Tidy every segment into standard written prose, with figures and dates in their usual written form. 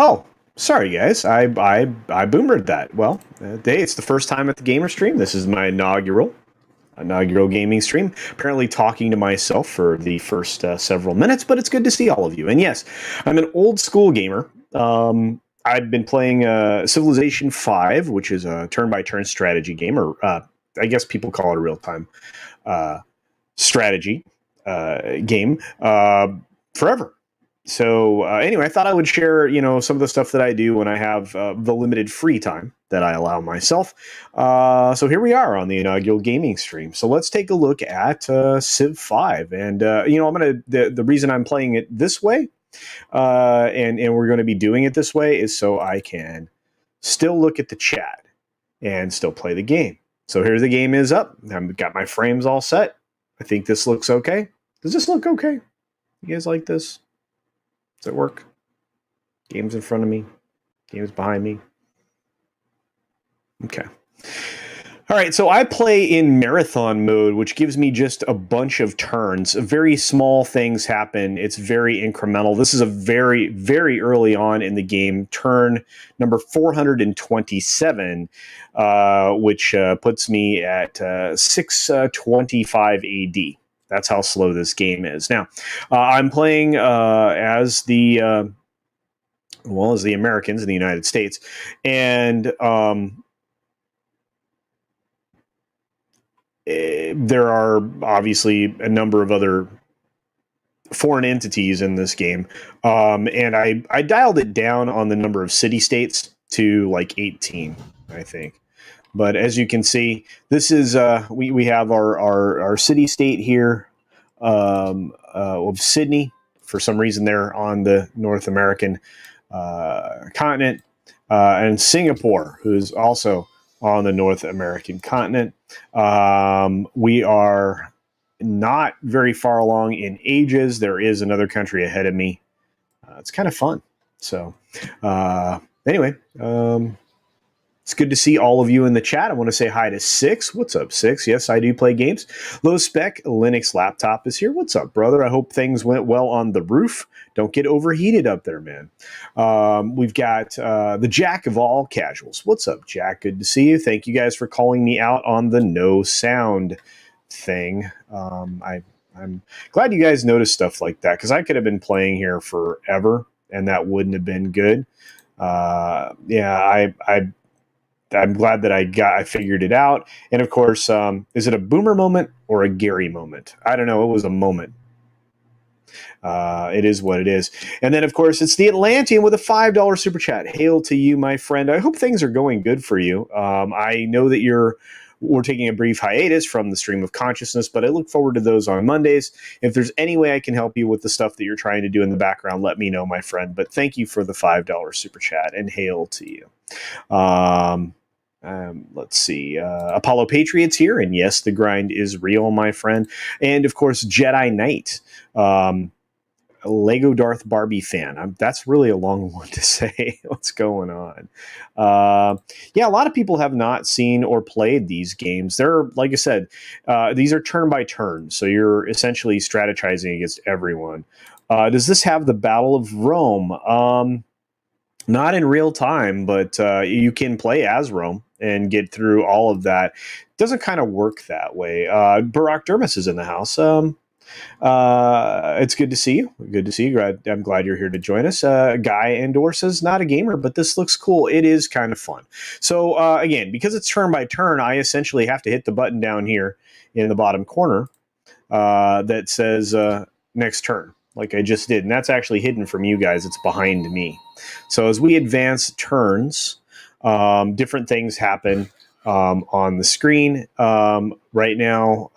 Oh, sorry guys, I boomered that. Well, hey, it's the first time at the gamer stream. This is my inaugural gaming stream. Apparently talking to myself for the first several minutes, but it's good to see all of you. And yes, I'm an old school gamer. I've been playing Civilization 5, which is a turn-by-turn strategy game, or I guess people call it a real-time strategy game forever. So anyway, I thought I would share, some of the stuff that I do when I have the limited free time that I allow myself. So here we are on the inaugural gaming stream. So let's take a look at Civ 5. And, I'm going to, the reason I'm playing it this way, and we're going to be doing it this way, is so I can still look at the chat and still play the game. So here the game is up. I've got my frames all set. I think this looks okay. Does this look okay? You guys like this? Does it work? Game's in front of me. Game's behind me. Okay. All right, so I play in marathon mode, which gives me just a bunch of turns. Very small things happen. It's very incremental. This is a very, very early on in the game, turn number 427, which puts me at 625 AD. That's how slow this game is. Now, I'm playing as the Americans in the United States, and there are obviously a number of other foreign entities in this game, and I dialed it down on the number of city-states to like 18, I think. But as you can see, this is we have our city-state here of Sydney. For some reason, they're on the North American continent, and Singapore, who's also on the North American continent. We are not very far along in ages. There is another country ahead of me. It's kind of fun. So anyway, it's good to see all of you in the chat. I want to say hi to Six. What's up, Six? Yes, I do play games. Low Spec Linux Laptop is here. What's up, brother? I hope things went well on the roof. Don't get overheated up there, man. We've got the Jack of all casuals. What's up, Jack? Good to see you. Thank you guys for calling me out on the no sound thing. I'm glad you guys noticed stuff like that, because I could have been playing here forever and that wouldn't have been good. I'm glad that I figured it out. And of course, is it a boomer moment or a Gary moment? I don't know. It was a moment. It is what it is. And then, of course, it's the Atlantean with a $5 super chat. Hail to you, my friend. I hope things are going good for you. I know that we're taking a brief hiatus from the stream of consciousness, but I look forward to those on Mondays. If there's any way I can help you with the stuff that you're trying to do in the background, let me know, my friend. But thank you for the $5 super chat, and hail to you. Let's see. Apollo Patriots here, and yes, the grind is real, my friend. And of course, Jedi Knight. A Lego Darth Barbie fan. That's really a long one to say. What's going on? Yeah, a lot of people have not seen or played these games. They're, like I said, these are turn by turn, so you're essentially strategizing against everyone. Does this have the Battle of Rome? Not in real time, but you can play as Rome and get through all of that. It doesn't kind of work that way. Barack Dermis is in the house. It's good to see you. Good to see you. I'm glad you're here to join us. Guy Endor says, not a gamer, but this looks cool. It is kind of fun. So again, because it's turn by turn, I essentially have to hit the button down here in the bottom corner that says next turn, like I just did. And that's actually hidden from you guys. It's behind me. So as we advance turns, different things happen on the screen. Right now,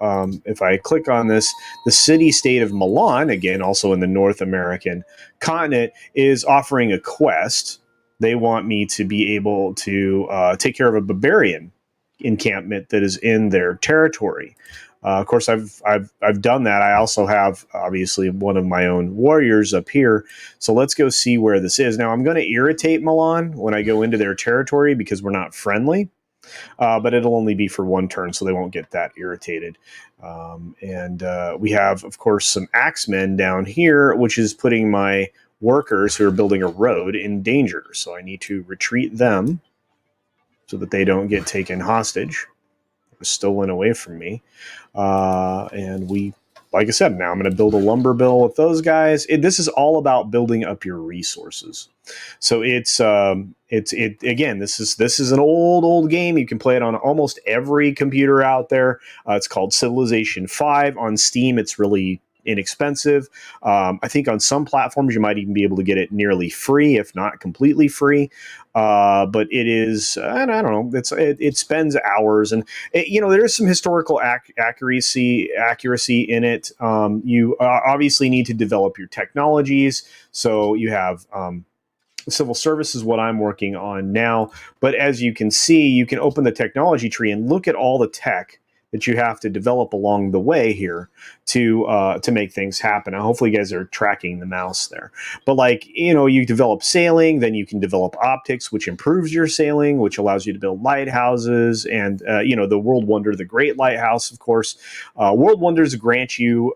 if I click on this, the city-state of Milan, again, also in the North American continent, is offering a quest. They want me to be able to take care of a barbarian encampment that is in their territory. Of course, I've done that. I also have, obviously, one of my own warriors up here. So let's go see where this is. Now, I'm going to irritate Milan when I go into their territory because we're not friendly. But it'll only be for one turn, so they won't get that irritated. And we have, of course, some axemen down here, which is putting my workers who are building a road in danger. So I need to retreat them so that they don't get taken hostage or stolen away from me. And we, like I said, now I'm going to build a lumber mill with those guys. This is all about building up your resources. So it's again, this is an old game. You can play it on almost every computer out there. It's called Civilization 5 on Steam. It's really inexpensive. I think on some platforms you might even be able to get it nearly free, if not completely free. But it is, I don't know, it spends hours, and there's some historical accuracy in it. You obviously need to develop your technologies. So you have civil service is what I'm working on now. But as you can see, you can open the technology tree and look at all the tech that you have to develop along the way here to make things happen. Now, hopefully you guys are tracking the mouse there. But you develop sailing, then you can develop optics, which improves your sailing, which allows you to build lighthouses, and the World Wonder, the Great Lighthouse, of course. World Wonders grant you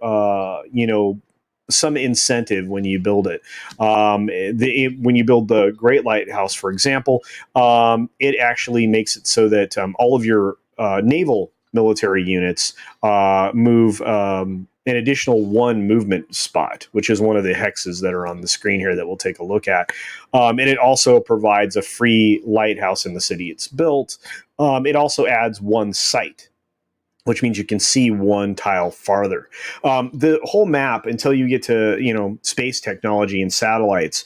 some incentive when you build it. When you build the Great Lighthouse, for example, it actually makes it so that all of your naval military units move an additional one movement spot, which is one of the hexes that are on the screen here that we'll take a look at. And it also provides a free lighthouse in the city it's built. It also adds one site, which means you can see one tile farther. The whole map, until you get to space technology and satellites,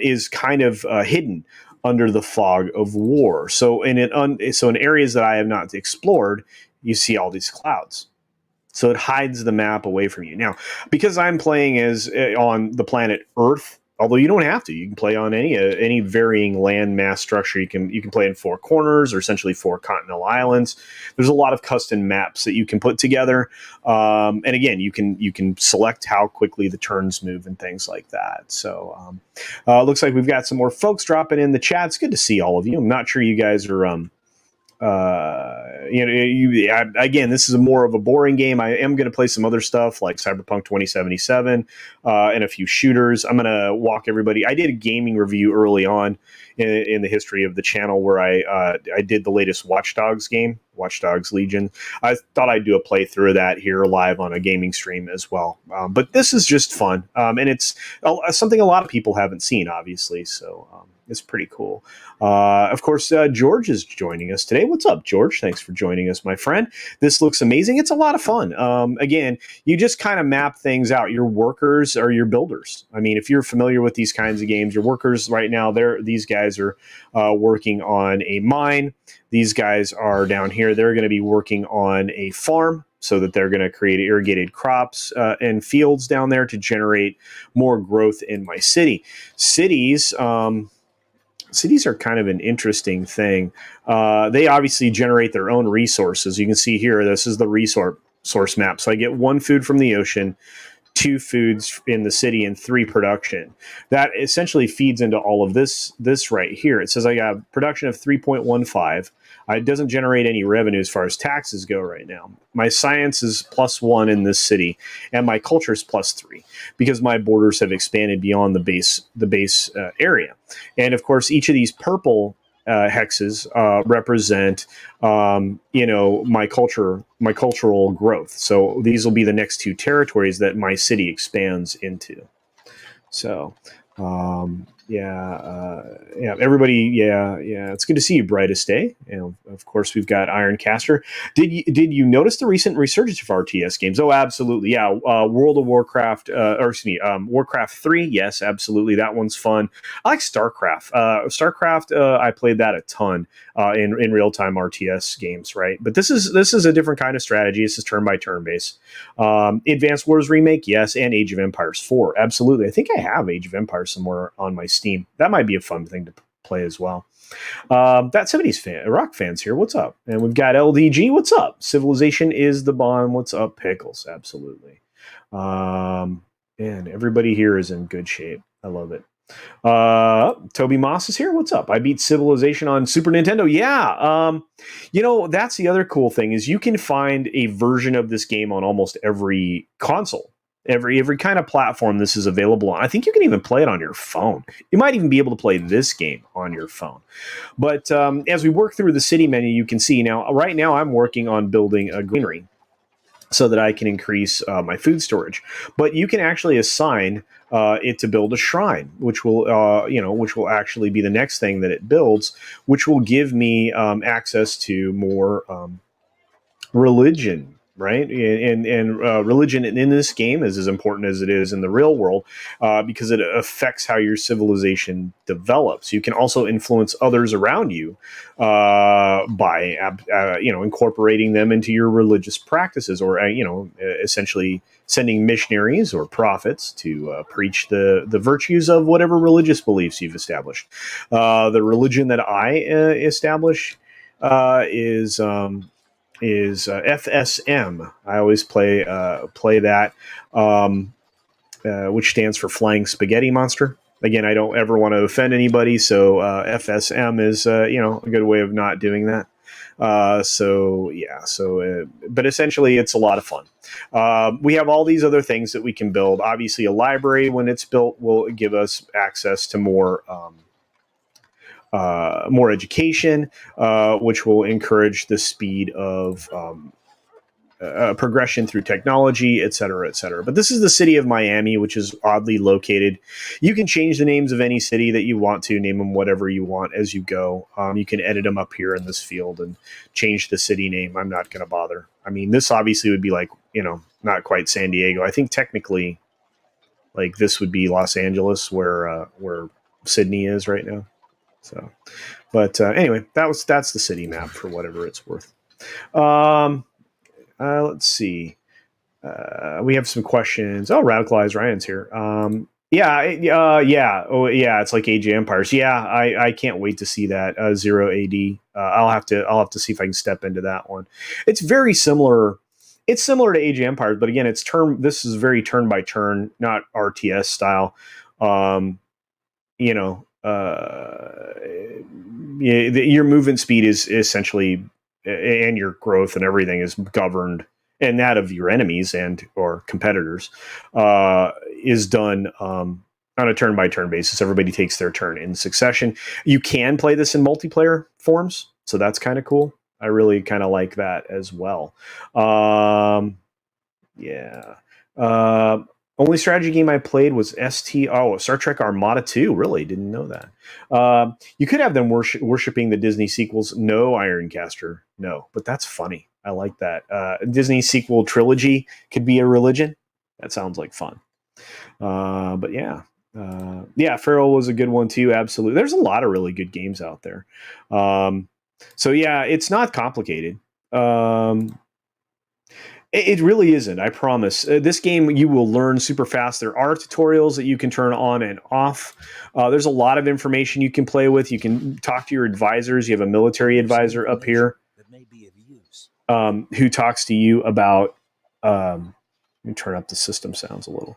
is kind of hidden under the fog of war. So in areas that I have not explored, you see all these clouds. So it hides the map away from you. Now, because I'm playing as on the planet Earth, although you don't have to, you can play on any varying land mass structure. You can play in four corners, or essentially four continental islands. There's a lot of custom maps that you can put together, and again, you can select how quickly the turns move and things like that. So looks like we've got some more folks dropping in the chat. It's good to see all of you. I'm not sure you guys are again, this is more of a boring game. I am going to play some other stuff like Cyberpunk 2077 and a few shooters. I'm going to walk everybody. I did a gaming review early on in the history of the channel where I did the latest Watch Dogs game, Watch Dogs Legion. I thought I'd do a playthrough of that here live on a gaming stream as well. But this is just fun, and it's something a lot of people haven't seen, obviously. So it's pretty cool. Of course, George is joining us today. What's up, George? Thanks for joining us, my friend. This looks amazing. It's a lot of fun. Again, you just kind of map things out. Your workers are your builders. I mean, if you're familiar with these kinds of games, your workers right now, these guys are working on a mine. These guys are down here. They're going to be working on a farm so that they're going to create irrigated crops and fields down there to generate more growth in my city. Cities are kind of an interesting thing. They obviously generate their own resources. You can see here, this is the resource map. So I get 1 food from the ocean, 2 foods in the city, and 3 production. That essentially feeds into all of this right here. It says I got production of 3.15. It doesn't generate any revenue as far as taxes go right now. My science is +1 in this city, and my culture is +3 because my borders have expanded beyond the base area. And of course, each of these purple hexes represent, my cultural growth. So these will be the next 2 territories that my city expands into. So, everybody. It's good to see you, Brightest Day. Of course, we've got Ironcaster. Did you notice the recent resurgence of RTS games? Oh, absolutely. Yeah. World of Warcraft, Warcraft 3. Yes, absolutely. That one's fun. I like StarCraft. I played that a ton in real time RTS games, right? But this is a different kind of strategy. This is turn by turn based. Advanced Wars Remake, yes, and Age of Empires 4, absolutely. I think I have Age of Empires somewhere on my Steam. That might be a fun thing to play as well. That 70s rock fans here, what's up? And we've got LDG, what's up? Civilization is the bomb, what's up? Pickles, absolutely. And everybody here is in good shape. I love it. Toby Moss is here. What's up? I beat Civilization on Super Nintendo. Yeah. That's the other cool thing is you can find a version of this game on almost every console, every kind of platform this is available on. I think you can even play it on your phone. You might even be able to play this game on your phone. But as we work through the city menu, you can see right now I'm working on building a greenery so that I can increase my food storage. But you can actually assign it to build a shrine, which will actually be the next thing that it builds, which will give me access to more religion, right? And religion in this game is as important as it is in the real world because it affects how your civilization develops. You can also influence others around you by incorporating them into your religious practices, or essentially sending missionaries or prophets to preach the virtues of whatever religious beliefs you've established. The religion that I establish is FSM. I always play that, which stands for Flying Spaghetti Monster. Again, I don't ever want to offend anybody, so FSM is a good way of not doing that. But essentially, it's a lot of fun. We have all these other things that we can build. Obviously, a library, when it's built, will give us access to more education, which will encourage the speed of progression through technology, et cetera, et cetera. But this is the city of Miami, which is oddly located. You can change the names of any city that you want to, name them whatever you want as you go. You can edit them up here in this field and change the city name. I'm not going to bother. I mean, this obviously would be like, not quite San Diego. I think technically, like, this would be Los Angeles, where Sydney is right now. So, but anyway, that's the city map for whatever it's worth. Let's see. We have some questions. Oh, Radicalized Ryan's here. It's like Age of Empires. Yeah, I can't wait to see that 0 AD. I'll have to see if I can step into that one. It's very similar. It's similar to Age of Empires, but again, this is very turn by turn, not RTS style. Your movement speed is essentially, and your growth and everything is governed, and that of your enemies and or competitors is done on a turn by turn basis. Everybody takes their turn in succession. You can play this in multiplayer forms, so that's kind of cool. I really kind of like that as well. Yeah. Uh, Only strategy game I played was Star Trek Armada 2. Really didn't know that. You could have them worshiping the Disney sequels. No, Ironcaster. No, but that's funny. I like that. Disney sequel trilogy could be a religion. That sounds like fun. But yeah. Yeah, Feral was a good one too. Absolutely. There's a lot of really good games out there. So yeah, it's not complicated. It really isn't. I promise. This game you will learn super fast. There are tutorials that you can turn on and off. There's a lot of information you can play with. You can talk to your advisors. You have a military advisor up here who talks to you about. Let me turn up the system sounds a little.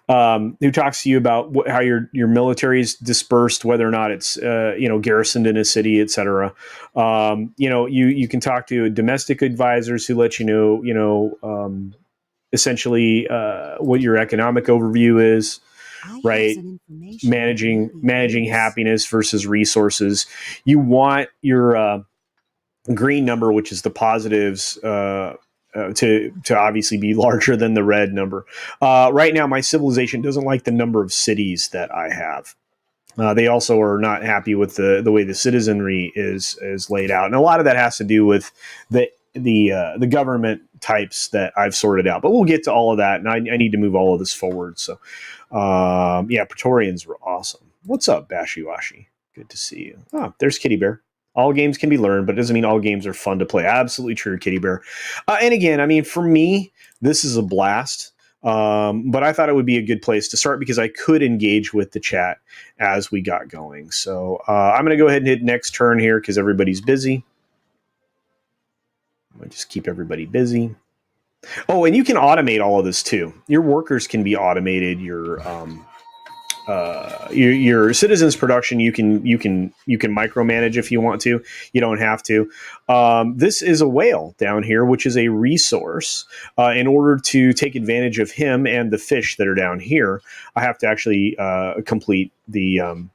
Who talks to you about how your military is dispersed, whether or not it's garrisoned in a city, etc. You can talk to domestic advisors who let you know essentially what your economic overview is, right? Managing happiness versus resources. You want your green number, which is the positives. To obviously be larger than the red number. Right now, my civilization doesn't like the number of cities that I have. They also are not happy with the way the citizenry is laid out, and a lot of that has to do with the government types that I've sorted out. But we'll get to all of that, and I need to move all of this forward. So, Praetorians were awesome. What's up, Bashiwashi? Good to see you. Oh, there's Kitty Bear. All games can be learned, but it doesn't mean all games are fun to play. Absolutely true, Kitty Bear. And again, I mean, for me, this is a blast. But I thought it would be a good place to start because I could engage with the chat as we got going. So I'm going to go ahead and hit next turn here because everybody's busy. I'm going to just keep everybody busy. Oh, and you can automate all of this too. Your workers can be automated. Your citizens production you can micromanage if you want to. You don't have to. This is a whale down here, which is a resource. In order to take advantage of him and the fish that are down here, I have to actually complete the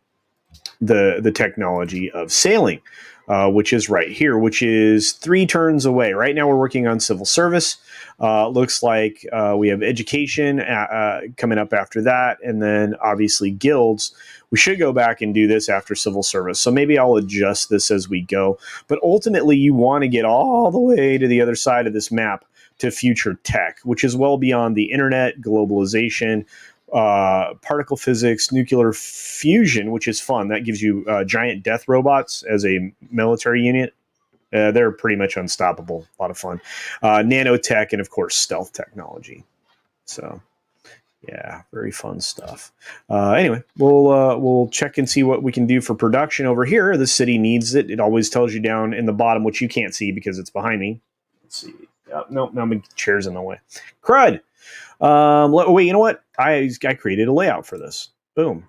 technology of sailing, which is right here, which is 3 turns away. Right now we're working on civil service. Looks like we have education coming up after that, and then obviously guilds. We should go back and do this after civil service. So maybe I'll adjust this as we go. But ultimately, you want to get all the way to the other side of this map to future tech, which is well beyond the internet, globalization, particle physics, nuclear fusion, which is fun. That gives you giant death robots as a military unit. They're pretty much unstoppable. A lot of fun. Nanotech and, of course, stealth technology. So, yeah, very fun stuff. Anyway, we'll check and see what we can do for production over here. The city needs it. It always tells you down in the bottom, which you can't see because it's behind me. Let's see. No, my chair's in the way. Crud. Wait, you know what? I created a layout for this. Boom.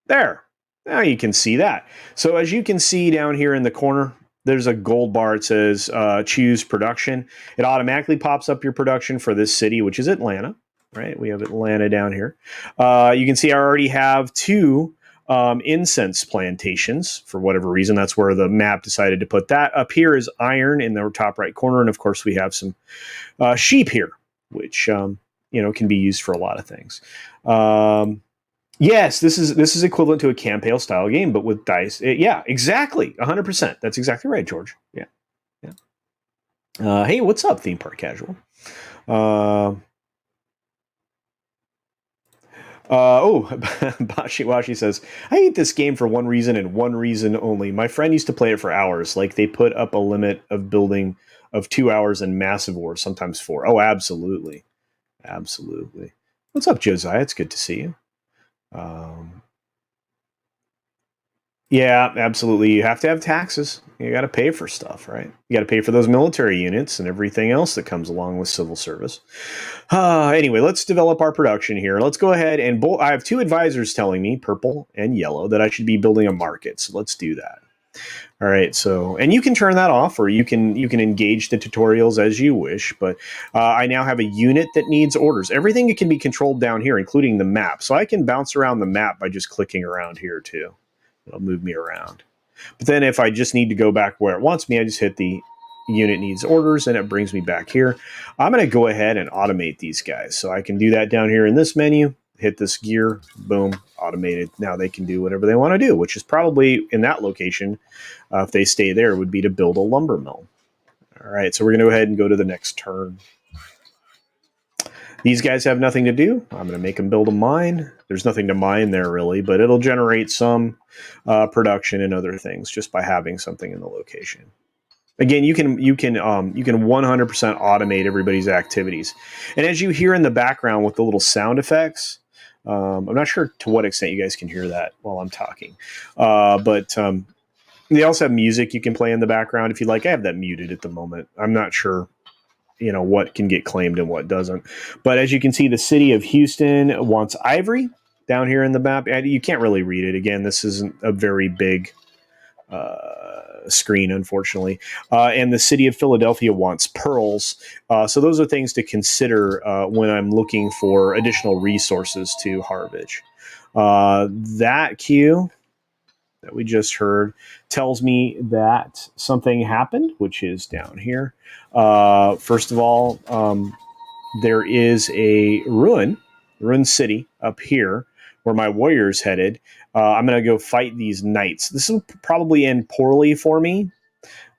There. Now you can see that. So as you can see down here in the corner, there's a gold bar. It says choose production. It automatically pops up your production for this city, which is Atlanta. Right? We have Atlanta down here. You can see I already have 2 incense plantations for whatever reason. That's where the map decided to put that. Up here is iron in the top right corner. And of course, we have some sheep here, which can be used for a lot of things. Yes, this is equivalent to a Campaign style game, but with dice. Yeah, exactly, 100%. That's exactly right, George. Yeah. Hey, what's up, Theme Park Casual? Bashiwashi says, I hate this game for one reason and one reason only. My friend used to play it for hours. Like they put up a limit of building of 2 hours in Massive War, sometimes 4. Oh, absolutely. Absolutely. What's up, Josiah? It's good to see you. Yeah, absolutely. You have to have taxes. You got to pay for stuff, right? You got to pay for those military units and everything else that comes along with civil service. Anyway, let's develop our production here. Let's go ahead and I have 2 advisors telling me, purple and yellow, that I should be building a market. So let's do that. All right. So, and you can turn that off, or you can engage the tutorials as you wish. But I now have a unit that needs orders. Everything can be controlled down here, including the map. So I can bounce around the map by just clicking around here too. It'll move me around. But then if I just need to go back where it wants me, I just hit the unit needs orders, and it brings me back here. I'm going to go ahead and automate these guys. So I can do that down here in this menu, hit this gear, boom, automated. Now they can do whatever they want to do, which is probably in that location, if they stay there, would be to build a lumber mill. All right, so we're going to go ahead and go to the next turn. These guys have nothing to do. I'm going to make them build a mine. There's nothing to mine there really, but it'll generate some production and other things just by having something in the location. Again, you can 100% automate everybody's activities, and as you hear in the background with the little sound effects, I'm not sure to what extent you guys can hear that while I'm talking, but they also have music you can play in the background if you like. I have that muted at the moment. I'm not sure what can get claimed and what doesn't. But as you can see, the city of Houston wants ivory down here in the map. You can't really read it. Again, this isn't a very big screen, unfortunately. And the city of Philadelphia wants pearls. So those are things to consider when I'm looking for additional resources to harvest. That cue that we just heard tells me that something happened, which is down here. First of all, there is a ruin city up here where my warrior's headed. I'm going to go fight these knights. This will probably end poorly for me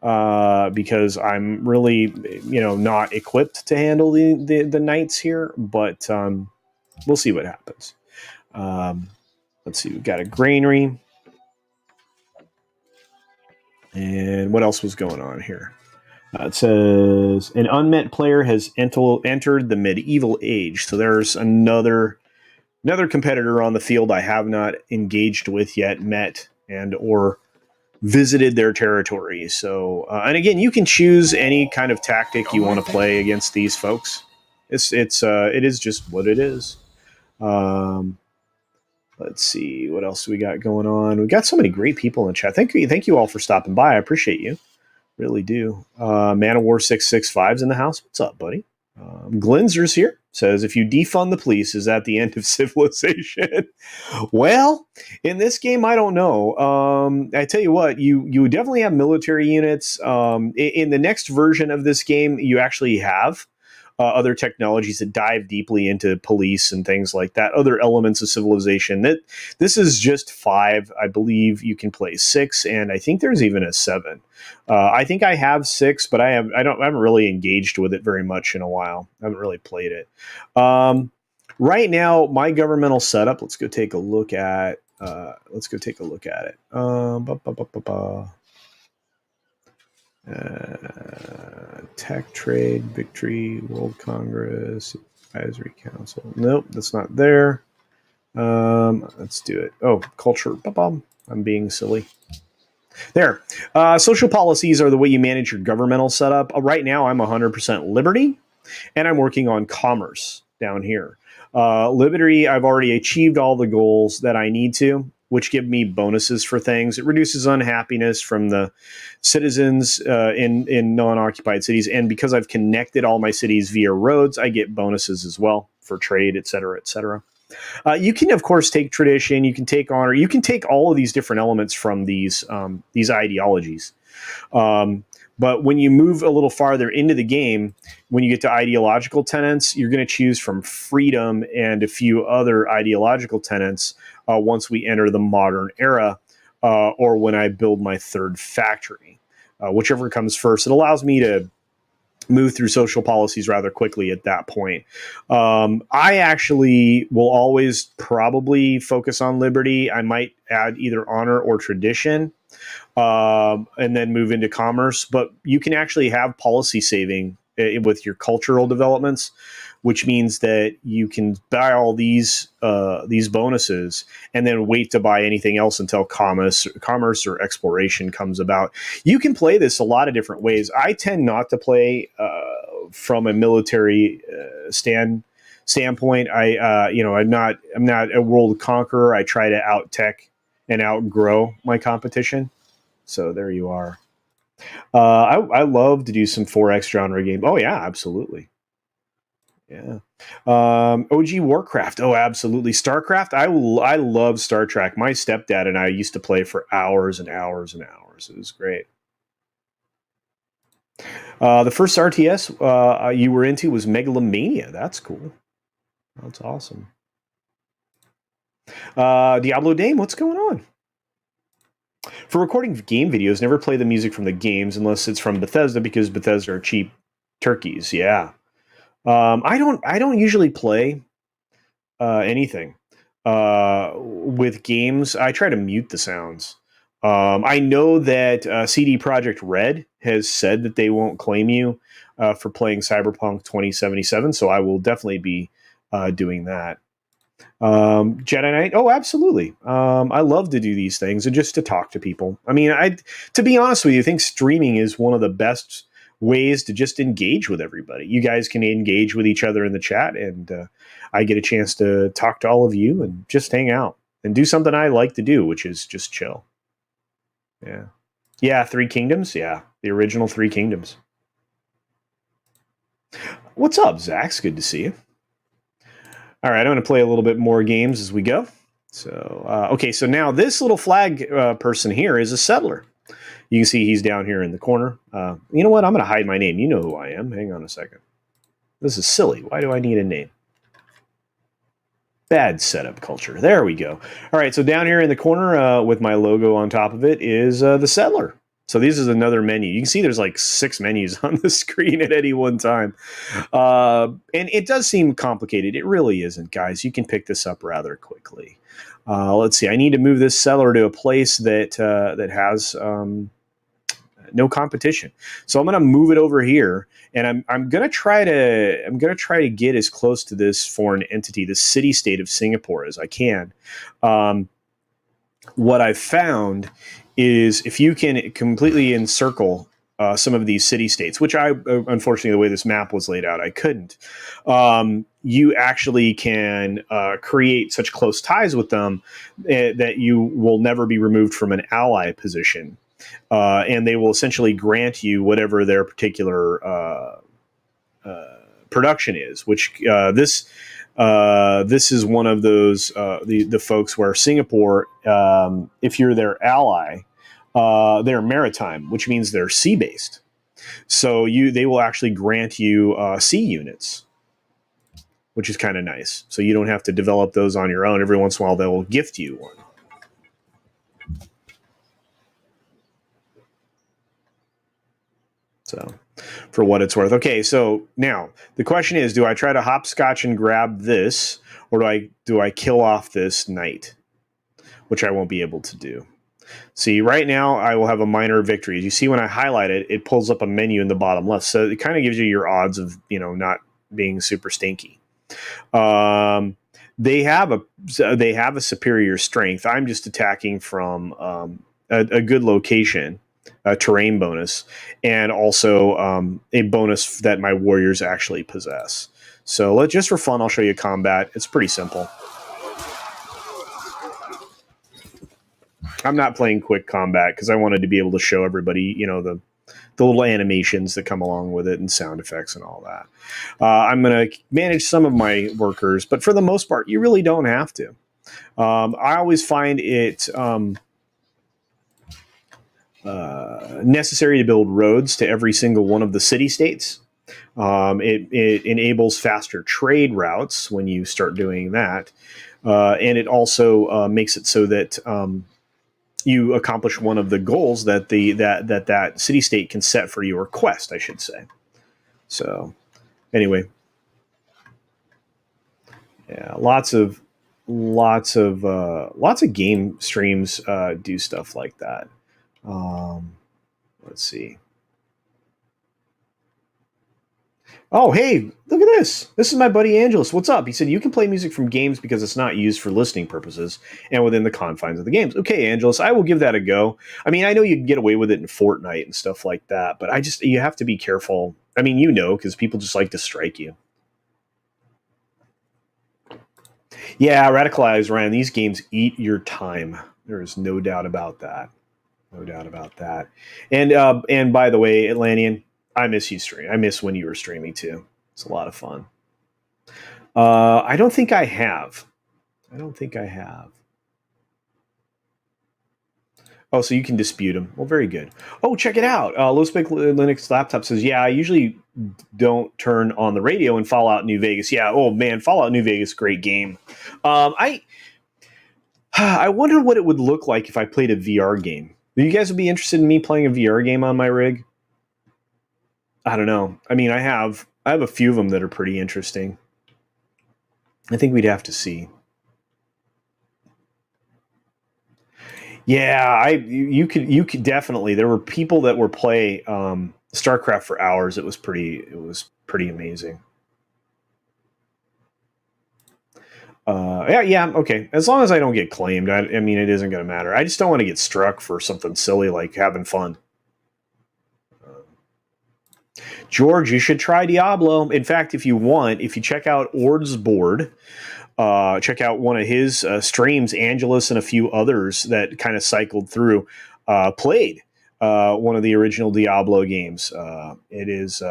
because I'm really, not equipped to handle the knights here, but we'll see what happens. Let's see. We've got a granary. And what else was going on here? It says an unmet player has entered the medieval age. So there's another competitor on the field I have not engaged with yet, met and or visited their territory. So and again, you can choose any kind of tactic you want to play against these folks. It is just what it is. Let's see what else we got going on. We got so many great people in the chat. Thank you all for stopping by. I appreciate you. Really do. Man of War 665's in the house. What's up, buddy? Glinzer's here. Says, if you defund the police, is that the end of civilization? Well, in this game, I don't know. I tell you what, you definitely have military units. In the next version of this game, you actually have other technologies that dive deeply into police and things like that, other elements of civilization. This is just 5. I believe you can play 6, and I think there's even a 7. I think I have 6, but I haven't really engaged with it very much in a while. I haven't really played it. Right now, my governmental setup. Let's go take a look at it. Tech Trade, Victory, World Congress, Advisory Council. Nope, that's not there. Let's do it. Oh, culture. I'm being silly. There. Social policies are the way you manage your governmental setup. Right now, I'm 100% Liberty, and I'm working on commerce down here. Liberty, I've already achieved all the goals that I need to, which give me bonuses for things. It reduces unhappiness from the citizens in non-occupied cities. And because I've connected all my cities via roads, I get bonuses as well for trade, et cetera, et cetera. You can, of course, take tradition. You can take honor. You can take all of these different elements from these ideologies. But when you move a little farther into the game, when you get to ideological tenets, you're going to choose from freedom and a few other ideological tenets once we enter the modern era or when I build my third factory. Whichever comes first. It allows me to move through social policies rather quickly at that point. I actually will always probably focus on liberty. I might add either honor or tradition. And then move into commerce. But you can actually have policy saving with your cultural developments, which means that you can buy all these bonuses and then wait to buy anything else until commerce or exploration comes about. You can play this a lot of different ways. I tend not to play from a military standpoint. I'm not a world conqueror. I try to out tech and outgrow my competition. So there you are. I love to do some 4X genre game. Oh yeah, absolutely. Yeah. OG Warcraft. Oh, absolutely. StarCraft. I love Star Trek. My stepdad and I used to play for hours and hours and hours. It was great. The first RTS you were into was Megalomania. That's cool. That's awesome. Diablo Dame, what's going on? For recording game videos, never play the music from the games unless it's from Bethesda because Bethesda are cheap turkeys. Yeah. I don't usually play anything with games. I try to mute the sounds. I know that CD Projekt Red has said that they won't claim you for playing Cyberpunk 2077, so I will definitely be doing that. Jedi Knight, oh, absolutely. I love to do these things and just to talk to people. I mean, to be honest with you, I think streaming is one of the best ways to just engage with everybody. You guys can engage with each other in the chat, and I get a chance to talk to all of you and just hang out and do something I like to do, which is just chill. Yeah. Yeah, Three Kingdoms. Yeah, the original Three Kingdoms. What's up, Zach? It's good to see you. All right, I'm going to play a little bit more games as we go. So, okay, so now this little flag person here is a settler. You can see he's down here in the corner. You know what? I'm going to hide my name. You know who I am. Hang on a second. This is silly. Why do I need a name? Bad setup culture. There we go. All right, so down here in the corner with my logo on top of it is the settler. So this is another menu. You can see there's like 6 menus on the screen at any one time. And it does seem complicated. It really isn't, guys. You can pick this up rather quickly. Let's see. I need to move this settler to a place that has no competition. So I'm going to move it over here, and I'm going to try to get as close to this foreign entity, the city state of Singapore, as I can. What I've found is if you can completely encircle some of these city states, which unfortunately, the way this map was laid out, I couldn't. You actually can create such close ties with them that you will never be removed from an ally position. And they will essentially grant you whatever their particular production is, which this is one of those the folks where Singapore, if you're their ally, they're maritime, which means they're sea based. So they will actually grant you sea units, which is kind of nice. So you don't have to develop those on your own. Every once in a while, they will gift you one. So, for what it's worth. Okay, so now the question is: do I try to hopscotch and grab this, or do I kill off this knight, which I won't be able to do? See, right now I will have a minor victory. As you see, when I highlight it, it pulls up a menu in the bottom left, so it kind of gives you your odds of not being super stinky. They have a superior strength. I'm just attacking from a good location. A terrain bonus, and also a bonus that my warriors actually possess. So just for fun, I'll show you combat. It's pretty simple. I'm not playing quick combat because I wanted to be able to show everybody, the little animations that come along with it and sound effects and all that. I'm going to manage some of my workers, but for the most part, you really don't have to. I always find it necessary to build roads to every single one of the city states. It enables faster trade routes when you start doing that, and it also makes it so that you accomplish one of the goals that that city state can set for your quest, I should say. So, anyway, yeah, lots of game streams do stuff like that. Let's see. Oh, hey, look at this. This is my buddy Angelus. What's up? He said, you can play music from games because it's not used for listening purposes and within the confines of the games. Okay, Angelus, I will give that a go. I mean, I know you can get away with it in Fortnite and stuff like that, but you have to be careful. I mean, because people just like to strike you. Yeah, Radicalized, Ryan, these games eat your time. There is no doubt about that. No doubt about that. And by the way, Atlantean, I miss you streaming. I miss when you were streaming too. It's a lot of fun. I don't think I have. Oh, so you can dispute them. Well, very good. Oh, check it out. Low Spec Linux Laptop says, yeah, I usually don't turn on the radio in Fallout New Vegas. Yeah, oh man, Fallout New Vegas, great game. I I wonder what it would look like if I played a VR game. You guys would be interested in me playing a VR game on my rig? I don't know. I mean, I have a few of them that are pretty interesting. I think we'd have to see. Yeah, you could definitely. There were people that were play StarCraft for hours. It was pretty amazing. Yeah, okay. As long as I don't get claimed, I mean, it isn't going to matter. I just don't want to get struck for something silly like having fun. George, you should try Diablo. In fact, if you want, if you check out Ord's board, check out one of his streams, Angelus and a few others that kind of cycled through, played one of the original Diablo games. It is,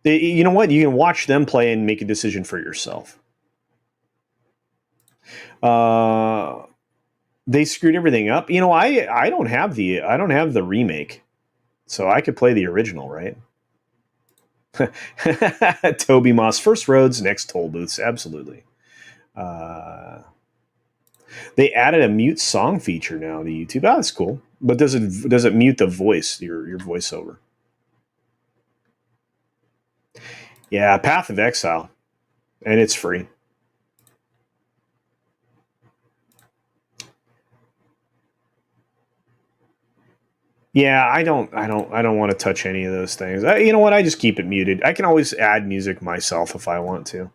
you know what? You can watch them play and make a decision for yourself. They screwed everything up. You know, I don't have the remake, so I could play the original, right? Toby Moss, first roads, next toll booths, absolutely. They added a mute song feature now to YouTube. Oh, that's cool. But does it mute the voice, your voiceover? Yeah, Path of Exile, and it's free. Yeah, I don't want to touch any of those things. You know what? I just keep it muted. I can always add music myself if I want to.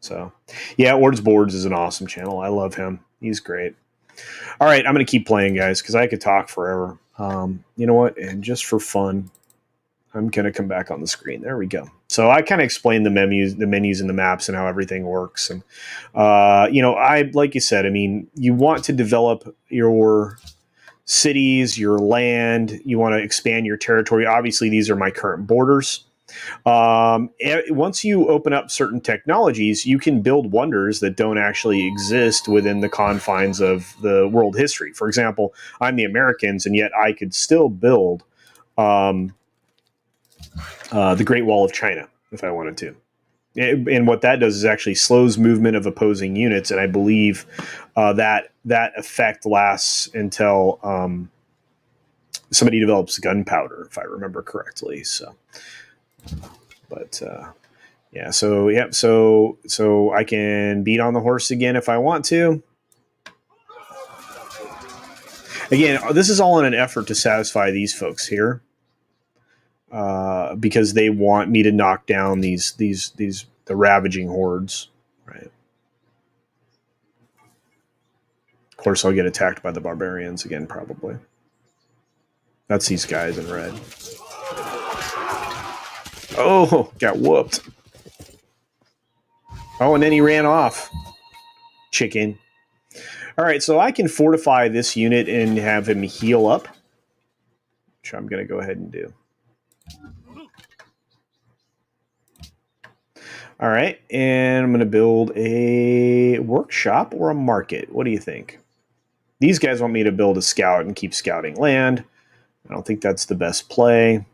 So, yeah, Ord's Boards is an awesome channel. I love him. He's great. All right, I'm going to keep playing, guys, because I could talk forever. You know what? And just for fun, I'm going to come back on the screen. There we go. So I kind of explained the menus and the maps and how everything works. And, you know, like you said, I mean, you want to develop your cities, your land. You want to expand your territory. Obviously, these are my current borders. Once you open up certain technologies, you can build wonders that don't actually exist within the confines of the world history. For example, I'm the Americans, and yet I could still build the Great Wall of China if I wanted to. And what that does is actually slows movement of opposing units, and I believe that effect lasts until somebody develops gunpowder, if I remember correctly. So, but yeah, so yep, so I can beat on the horse again if I want to. Again, this is all in an effort to satisfy these folks here. Because they want me to knock down the ravaging hordes, right? Of course, I'll get attacked by the barbarians again, probably. That's these guys in red. Oh, got whooped. Oh, and then he ran off. Chicken. All right, so I can fortify this unit and have him heal up, which I'm going to go ahead and do. All right, and I'm going to build a workshop or a market. What do you think? These guys want me to build a scout and keep scouting land. I don't think that's the best play.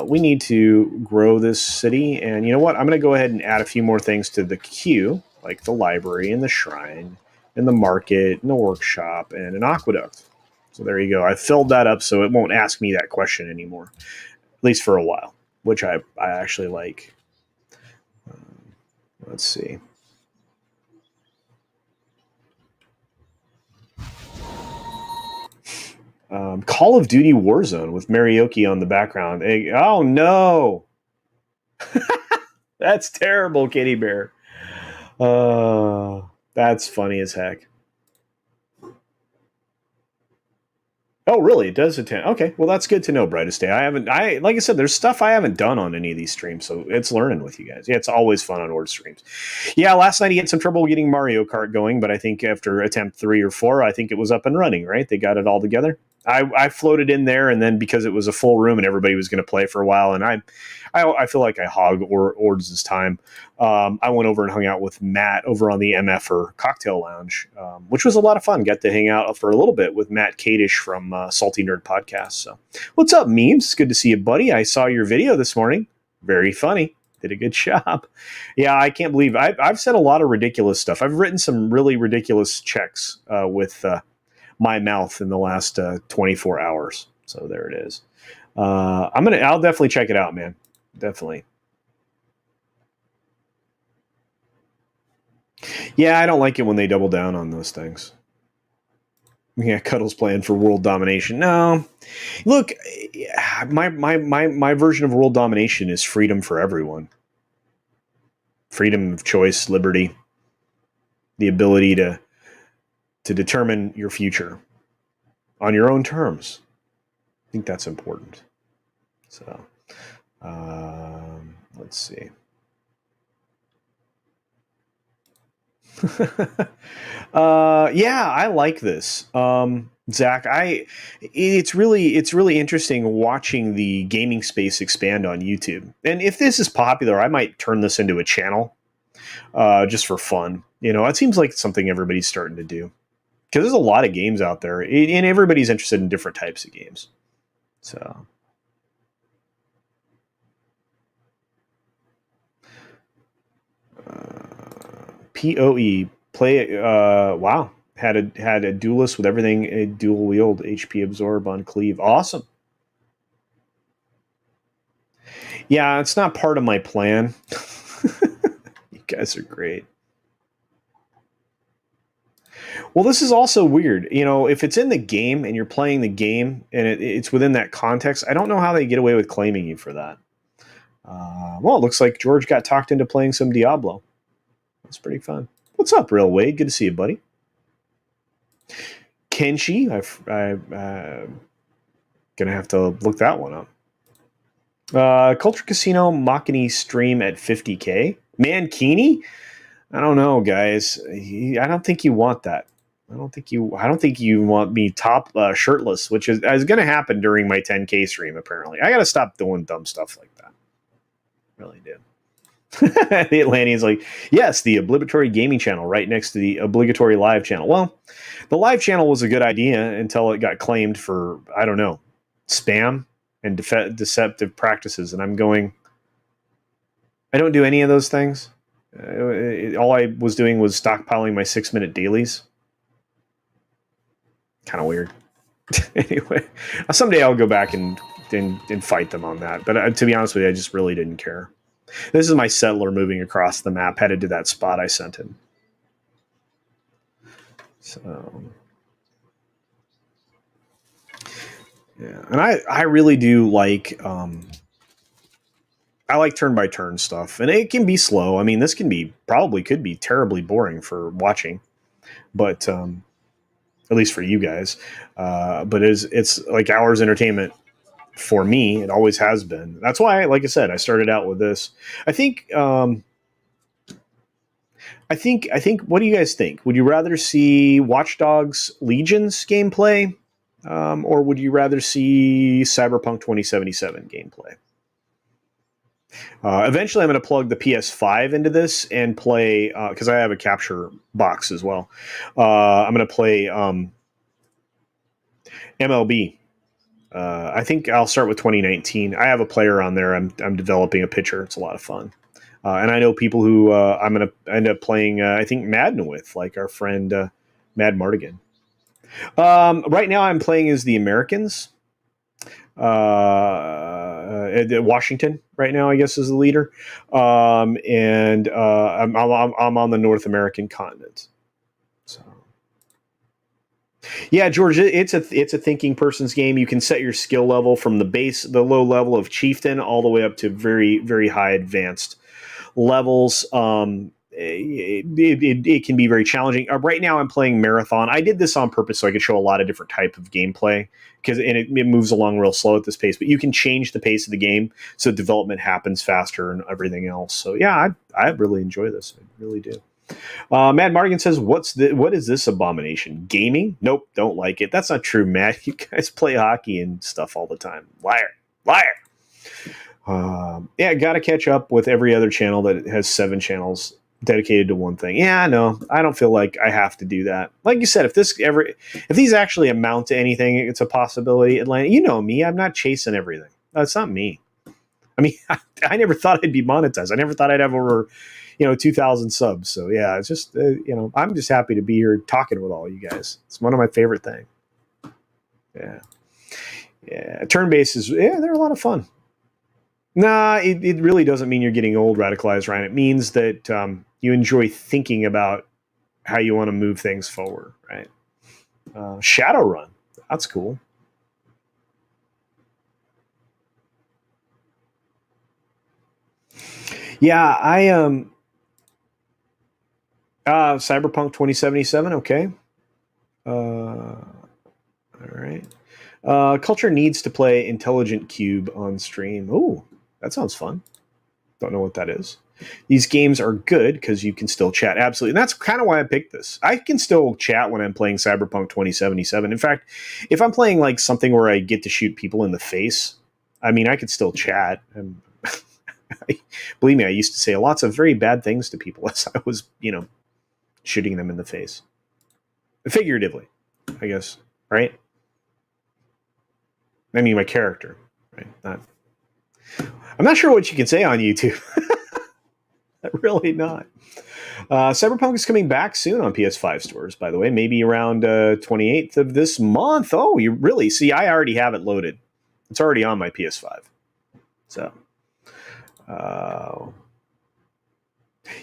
We need to grow this city, and you know what? I'm going to go ahead and add a few more things to the queue, like the library and the shrine and the market and the workshop and an aqueduct. So there you go. I filled that up so it won't ask me that question anymore, at least for a while, which I actually like. Let's see. Call of Duty Warzone with Marioki on the background. Oh, no. That's terrible, Kitty Bear. That's funny as heck. Oh, really? It does attend. Okay, well, that's good to know, Brightest Day. Like I said, there's stuff I haven't done on any of these streams, so it's learning with you guys. Yeah, it's always fun on Ord streams. Yeah, last night he had some trouble getting Mario Kart going, but I think after attempt 3 or 4, I think it was up and running, right? They got it all together. I floated in there, and then because it was a full room and everybody was going to play for a while, and I feel like I hog Ords' time. I went over and hung out with Matt over on the MFer Cocktail Lounge, which was a lot of fun. Got to hang out for a little bit with Matt Kadish from Salty Nerd Podcast. So, what's up, Memes? It's good to see you, buddy. I saw your video this morning. Very funny. Did a good job. Yeah, I can't believe I've said a lot of ridiculous stuff. I've written some really ridiculous checks with my mouth in the last 24 hours. So there it is. I'll definitely check it out, man. Definitely. Yeah, I don't like it when they double down on those things. Yeah, Cuddle's playing for world domination. No, look, my version of world domination is freedom for everyone. Freedom of choice, liberty, the ability to determine your future on your own terms. I think that's important. So, let's see. Yeah, I like this. Zach, it's really interesting watching the gaming space expand on YouTube. And if this is popular, I might turn this into a channel, just for fun. You know, it seems like something everybody's starting to do because there's a lot of games out there, and everybody's interested in different types of games. So. PoE play. Wow, had a duelist with everything a dual wield HP absorb on cleave. Awesome. Yeah, it's not part of my plan. You guys are great. Well, this is also weird. You know, if it's in the game and you're playing the game and it's within that context, I don't know how they get away with claiming you for that. Well, it looks like George got talked into playing some Diablo. That's pretty fun. What's up, Real Wade? Good to see you, buddy. Kenshi, I'm gonna have to look that one up. CultureCasino Makini stream at 50K. Mankini? I don't know, guys. I don't think you want that. I don't think you want me top shirtless, which is going to happen during my 10K stream. Apparently, I got to stop doing dumb stuff like that. Really do. The Atlantean's like, yes, the obligatory gaming channel right next to the obligatory live channel. Well, the live channel was a good idea until it got claimed for, I don't know, spam and deceptive practices. And I'm going, I don't do any of those things. All I was doing was stockpiling my 6-minute dailies. Kind of weird. Anyway, someday I'll go back and fight them on that. But to be honest with you, I just really didn't care. This is my settler moving across the map, headed to that spot I sent him. So, yeah, and I really do like I like turn by turn stuff, and it can be slow. I mean, this could be terribly boring for watching, but at least for you guys. But it's like hours entertainment. For me, it always has been. That's why, like I said, I started out with this. I think. What do you guys think? Would you rather see Watch Dogs Legion's gameplay, or would you rather see Cyberpunk 2077 gameplay? Eventually, I'm going to plug the PS5 into this and play because I have a capture box as well. I'm going to play MLB. I think I'll start with 2019. I have a player on there. I'm developing a pitcher. It's a lot of fun. And I know people who I'm going to end up playing, I think, Madden with, like our friend Mad Mardigan. Right now I'm playing as the Americans. Washington right now, I guess, is the leader. And I'm on the North American continent. So. Yeah, George, it's a thinking person's game. You can set your skill level from the low level of chieftain all the way up to very, very high advanced levels. It can be very challenging. Right now, I'm playing Marathon. I did this on purpose so I could show a lot of different type of gameplay because it moves along real slow at this pace. But you can change the pace of the game so development happens faster and everything else. So yeah, I really enjoy this. I really do. Matt Mardigan says, what is this abomination? Gaming? Nope, don't like it. That's not true, Matt. You guys play hockey and stuff all the time. Liar. Liar. Yeah, got to catch up with every other channel that has 7 channels dedicated to one thing. Yeah, no, I don't feel like I have to do that. Like you said, if these actually amount to anything, it's a possibility. Atlanta, you know me, I'm not chasing everything. That's not me. I mean, I never thought I'd be monetized. I never thought I'd have over, 2,000 subs. So yeah, it's just, I'm just happy to be here talking with all you guys. It's one of my favorite things. Yeah. Yeah. Turn bases. Yeah, they're a lot of fun. Nah, it really doesn't mean you're getting old, Radicalized, Ryan. It means that you enjoy thinking about how you want to move things forward, right? Shadowrun. That's cool. Yeah, Cyberpunk 2077, okay. All right. Culture needs to play Intelligent Cube on stream. Oh, that sounds fun. Don't know what that is. These games are good because you can still chat. Absolutely. And that's kind of why I picked this. I can still chat when I'm playing Cyberpunk 2077. In fact, if I'm playing like something where I get to shoot people in the face, I mean, I could still chat. And believe me, I used to say lots of very bad things to people as I was, shooting them in the face. Figuratively, I guess, right? I mean, my character, right? I'm not sure what you can say on YouTube. Really not. Cyberpunk is coming back soon on PS5 stores, by the way, maybe around 28th of this month. Oh, you really? See, I already have it loaded. It's already on my PS5. So,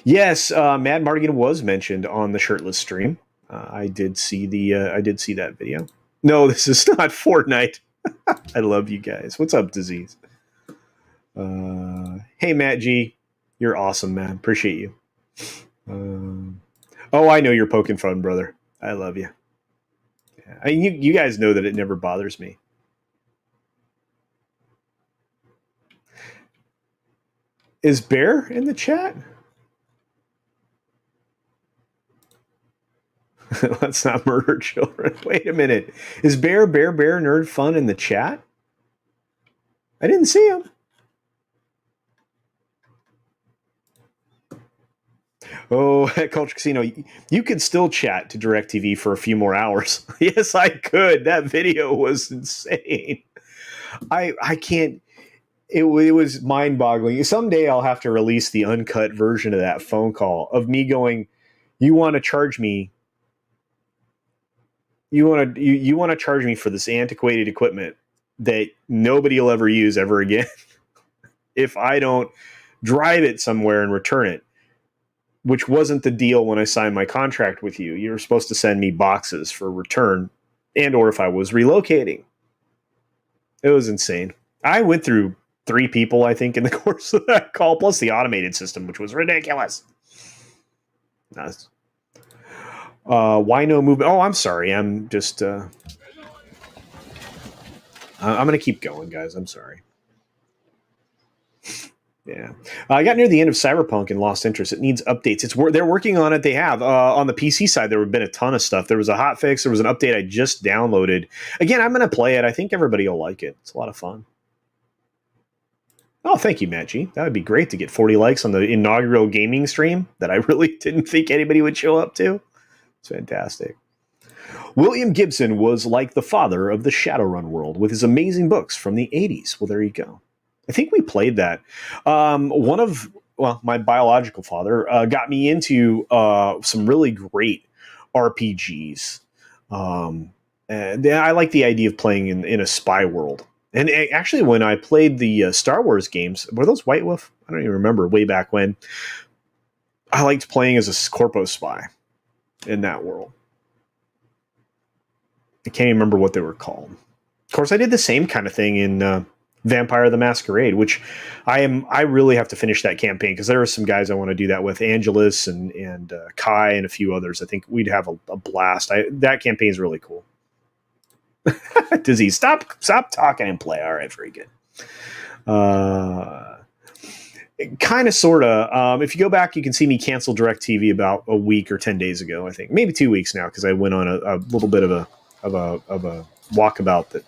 yes, Mad Mardigan was mentioned on the shirtless stream. I did see that video. No, this is not Fortnite. I love you guys. What's up, Disease? Hey, Matt G. You're awesome, man. Appreciate you. Oh, I know you're poking fun, brother. I love you. Yeah. You guys know that it never bothers me. Is Bear in the chat? Let's not murder children. Wait a minute. Is Bear Nerd Fun in the chat? I didn't see him. Oh, at Culture Casino, you could still chat to DirecTV for a few more hours. Yes, I could. That video was insane. I can't. It was mind-boggling. Someday I'll have to release the uncut version of that phone call of me going, "You want to charge me? You want to charge me for this antiquated equipment that nobody will ever use ever again if I don't drive it somewhere and return it." Which wasn't the deal when I signed my contract with you. You were supposed to send me boxes for return and or if I was relocating. It was insane. I went through 3 people, I think, in the course of that call, plus the automated system, which was ridiculous. Nice. Why no movement? Oh, I'm sorry. I'm just... I'm going to keep going, guys. I'm sorry. Yeah, I got near the end of Cyberpunk and lost interest. It needs updates. They're working on it. They have on the PC side. There have been a ton of stuff. There was a hot fix. There was an update I just downloaded. Again, I'm going to play it. I think everybody will like it. It's a lot of fun. Oh, thank you, Matt G. That would be great to get 40 likes on the inaugural gaming stream that I really didn't think anybody would show up to. It's fantastic. William Gibson was like the father of the Shadowrun world with his amazing books from the 80s. Well, there you go. I think we played that. My biological father got me into some really great RPGs. And I like the idea of playing in a spy world. And actually, when I played the Star Wars games, were those White Wolf? I don't even remember way back when. I liked playing as a Corpo spy in that world. I can't even remember what they were called. Of course, I did the same kind of thing in Vampire the Masquerade, which I really have to finish that campaign because there are some guys I want to do that with, Angelus and Kai and a few others. I think we'd have a blast. That campaign is really cool. Disease, stop talking and play. All right, very good. Kind of, sort of. If you go back, you can see me cancel DirecTV about a week or 10 days ago. I think maybe 2 weeks now, because I went on a little bit of a walkabout that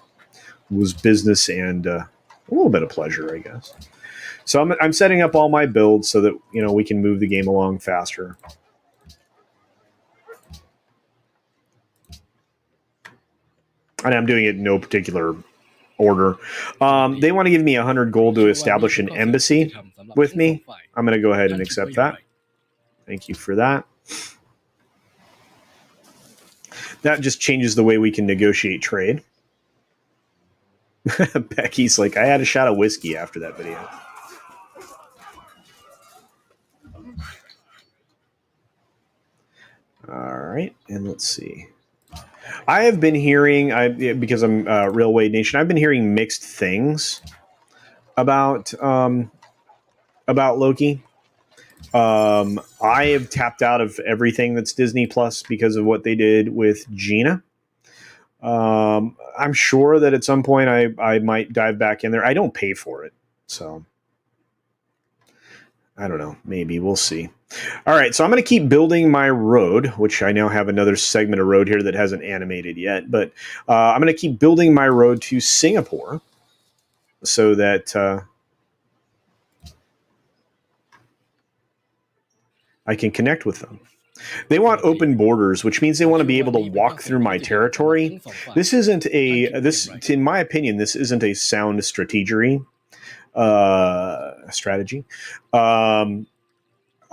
was business and a little bit of pleasure, I guess. So I'm setting up all my builds so that we can move the game along faster. And I'm doing it in no particular order. They want to give me 100 gold to establish an embassy with me. I'm going to go ahead and accept that. Thank you for that. That just changes the way we can negotiate trade. Becky's like, I had a shot of whiskey after that video. All right, and let's see. I have been hearing, because I'm Railway Nation, I've been hearing mixed things about Loki. I have tapped out of everything that's Disney Plus because of what they did with Gina. I'm sure that at some point I might dive back in there. I don't pay for it, so I don't know. Maybe we'll see. All right, so I'm going to keep building my road, which I now have another segment of road here that hasn't animated yet. But I'm going to keep building my road to Singapore so that I can connect with them. They want open borders, which means they want to be able to walk through my territory. This, in my opinion, this isn't a sound strategy.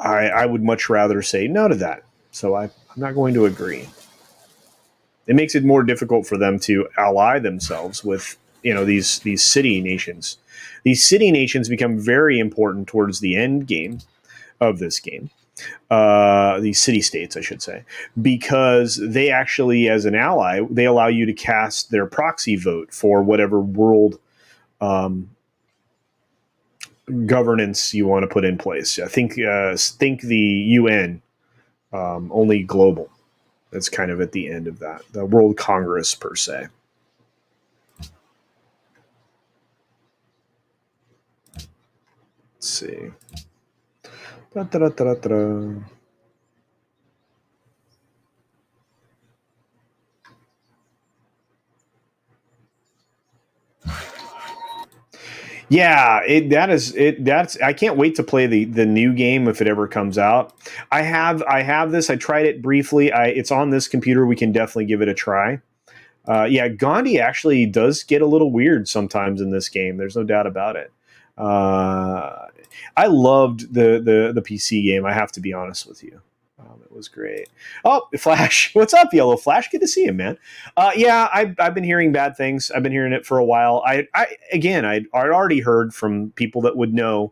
I would much rather say no to that. So I'm not going to agree. It makes it more difficult for them to ally themselves with these city nations. These city nations become very important towards the end game of this game. These city states, I should say, because they actually, as an ally, they allow you to cast their proxy vote for whatever world governance you want to put in place. I think the UN, only global. That's kind of at the end of that. The World Congress, per se. Let's see. Da-da-da-da-da-da. Yeah, that's I can't wait to play the new game if it ever comes out. I have this. I tried it briefly. It's on this computer. We can definitely give it a try. Yeah, Gandhi actually does get a little weird sometimes in this game. There's no doubt about it. I loved the PC game. I have to be honest with you. It was great. Oh, Flash. What's up, Yellow Flash? Good to see you, man. Yeah, I've been hearing bad things. I've been hearing it for a while. I'd already heard from people that would know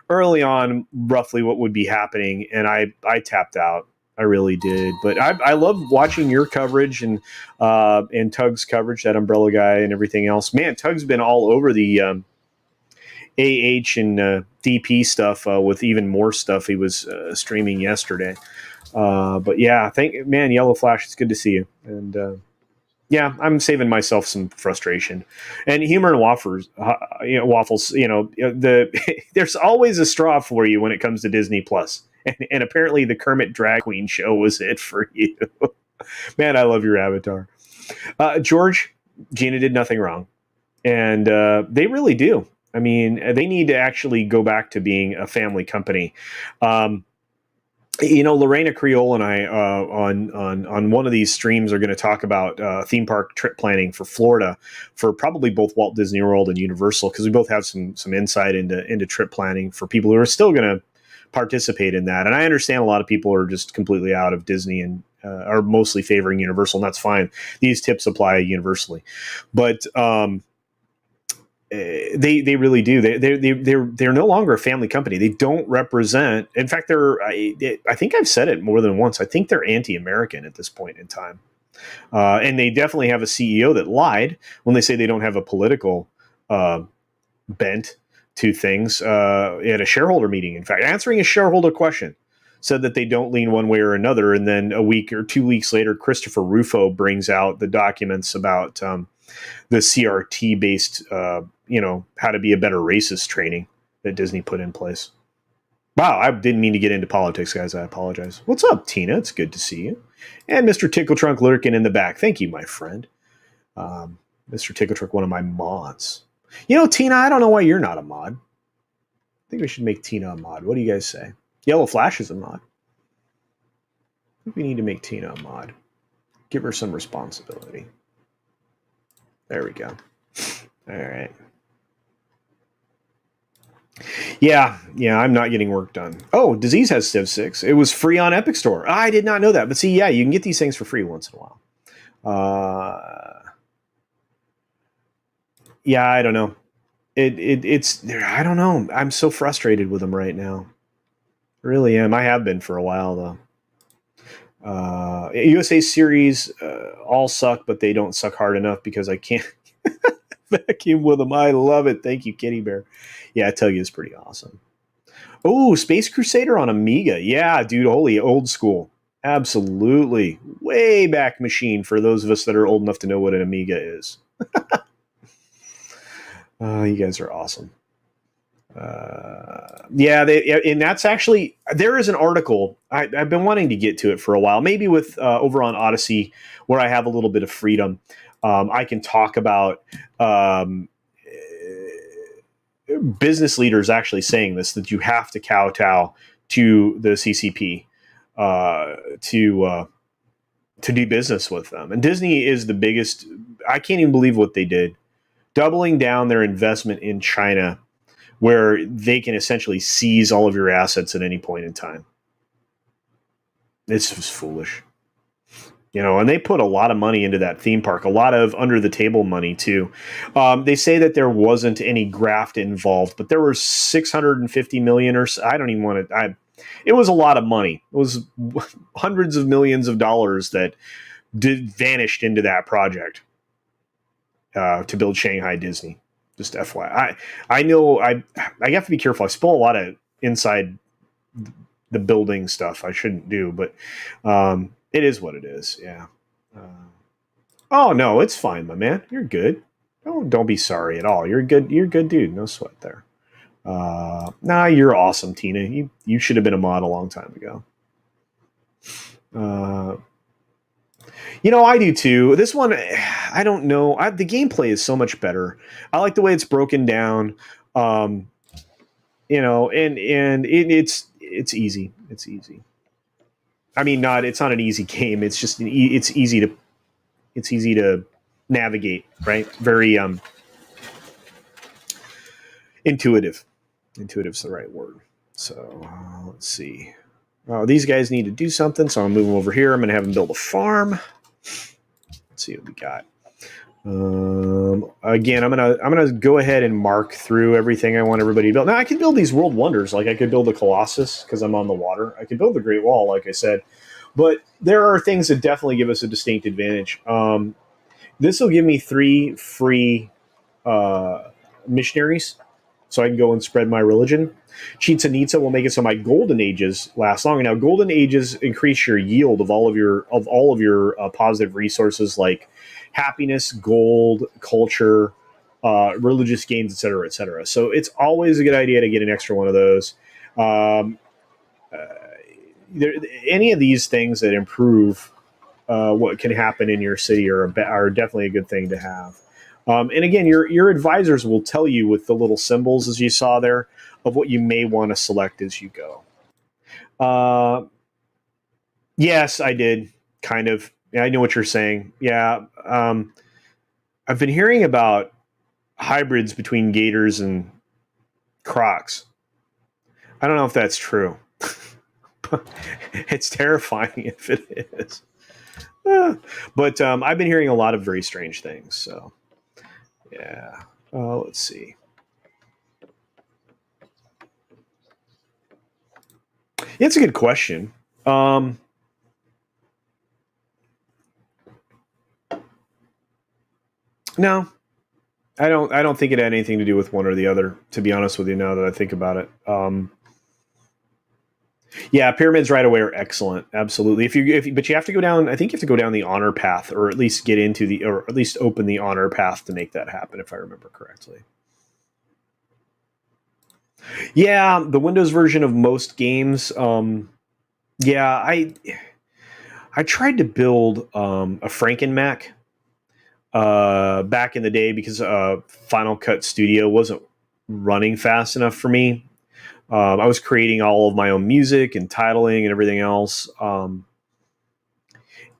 early on roughly what would be happening, and I tapped out. I really did. But I love watching your coverage and Tug's coverage, that Umbrella guy and everything else. Man, Tug's been all over the AH and DP stuff with even more stuff he was streaming yesterday. But yeah, Yellow Flash, it's good to see you. And yeah, I'm saving myself some frustration. And Humor and Waffles, there's always a straw for you when it comes to Disney Plus. And apparently the Kermit Drag Queen show was it for you. Man, I love your avatar. George, Gina did nothing wrong. And they really do. I mean, they need to actually go back to being a family company. Lorena Creole and I on one of these streams are going to talk about theme park trip planning for Florida for probably both Walt Disney World and Universal, because we both have some insight into trip planning for people who are still going to participate in that. And I understand a lot of people are just completely out of Disney and are mostly favoring Universal, and that's fine. These tips apply universally, but they really do. They're no longer a family company. They don't represent. In fact, I think I've said it more than once. I think they're anti-American at this point in time, and they definitely have a CEO that lied when they say they don't have a political bent to things. At a shareholder meeting, in fact, answering a shareholder question, said that they don't lean one way or another, and then a week or 2 weeks later, Christopher Rufo brings out the documents about the CRT based, how to be a better racist training that Disney put in place. Wow, I didn't mean to get into politics, guys. I apologize. What's up, Tina? It's good to see you. And Mr. Tickle Trunk lurking in the back. Thank you, my friend. Mr. Tickle Trunk, one of my mods. You know, Tina, I don't know why you're not a mod. I think we should make Tina a mod. What do you guys say? Yellow Flash is a mod. I think we need to make Tina a mod. Give her some responsibility. There we go. All right. Yeah, I'm not getting work done. Oh, Disease has Civ 6. It was free on Epic Store. I did not know that. But see, yeah, you can get these things for free once in a while. Yeah, I don't know. It's I don't know. I'm so frustrated with them right now. I really am. I have been for a while though. USA series all suck, but they don't suck hard enough because I can't vacuum with them. I love it. Thank you, Kitty Bear. Yeah, I tell you, it's pretty awesome. Oh, Space Crusader on Amiga. Yeah, dude, holy old school. Absolutely. Way back machine for those of us that are old enough to know what an Amiga is. You guys are awesome. And that's actually, there is an article. I've been wanting to get to it for a while, maybe with over on Odyssey, where I have a little bit of freedom. I can talk about business leaders actually saying this, that you have to kowtow to the CCP to do business with them. And Disney is the biggest. I can't even believe what they did, doubling down their investment in China, where they can essentially seize all of your assets at any point in time. It's just foolish. And they put a lot of money into that theme park, a lot of under the table money too. They say that there wasn't any graft involved, but there were 650 million or so. I don't even want to. It was a lot of money. It was hundreds of millions of dollars that vanished into that project to build Shanghai Disney. Just FYI. I know I have to be careful. I spill a lot of inside the building stuff I shouldn't do, but it is what it is. Yeah. Oh no, it's fine, my man. You're good. Don't be sorry at all. You're good. You're a good dude. No sweat there. Nah, you're awesome, Tina. You should have been a mod a long time ago. I do too. This one, I don't know. The gameplay is so much better. I like the way it's broken down. And it's easy. It's easy. I mean, it's not an easy game. It's just it's easy to navigate, right? Very intuitive. Intuitive's the right word. So let's see. Oh, these guys need to do something, so I'm moving over here. I'm going to have them build a farm. Let's see what we got. Again, I'm gonna go ahead and mark through everything I want everybody to build. Now I can build these world wonders, like I could build the Colossus because I'm on the water. I could build the Great Wall, like I said, but there are things that definitely give us a distinct advantage. This will give me 3 free missionaries, so I can go and spread my religion. Chichen Itza will make it so my golden ages last longer. Now, golden ages increase your yield of all of your positive resources like happiness, gold, culture, religious gains, etc., etc. So it's always a good idea to get an extra one of those. Any of these things that improve what can happen in your city are definitely a good thing to have. And again, your advisors will tell you with the little symbols, as you saw there, of what you may want to select as you go. Yes, I did. Kind of. Yeah, I know what you're saying. Yeah. I've been hearing about hybrids between gators and crocs. I don't know if that's true. It's terrifying if it is. But I've been hearing a lot of very strange things. So, yeah. Let's see. It's a good question. No, I don't think it had anything to do with one or the other. To be honest with you, now that I think about it, yeah, pyramids right away are excellent. Absolutely. But you have to go down. I think you have to go down the honor path, or at least or at least open the honor path to make that happen, if I remember correctly. Yeah, the Windows version of most games. Yeah, I tried to build a Franken Mac back in the day because Final Cut Studio wasn't running fast enough for me. I was creating all of my own music and titling and everything else.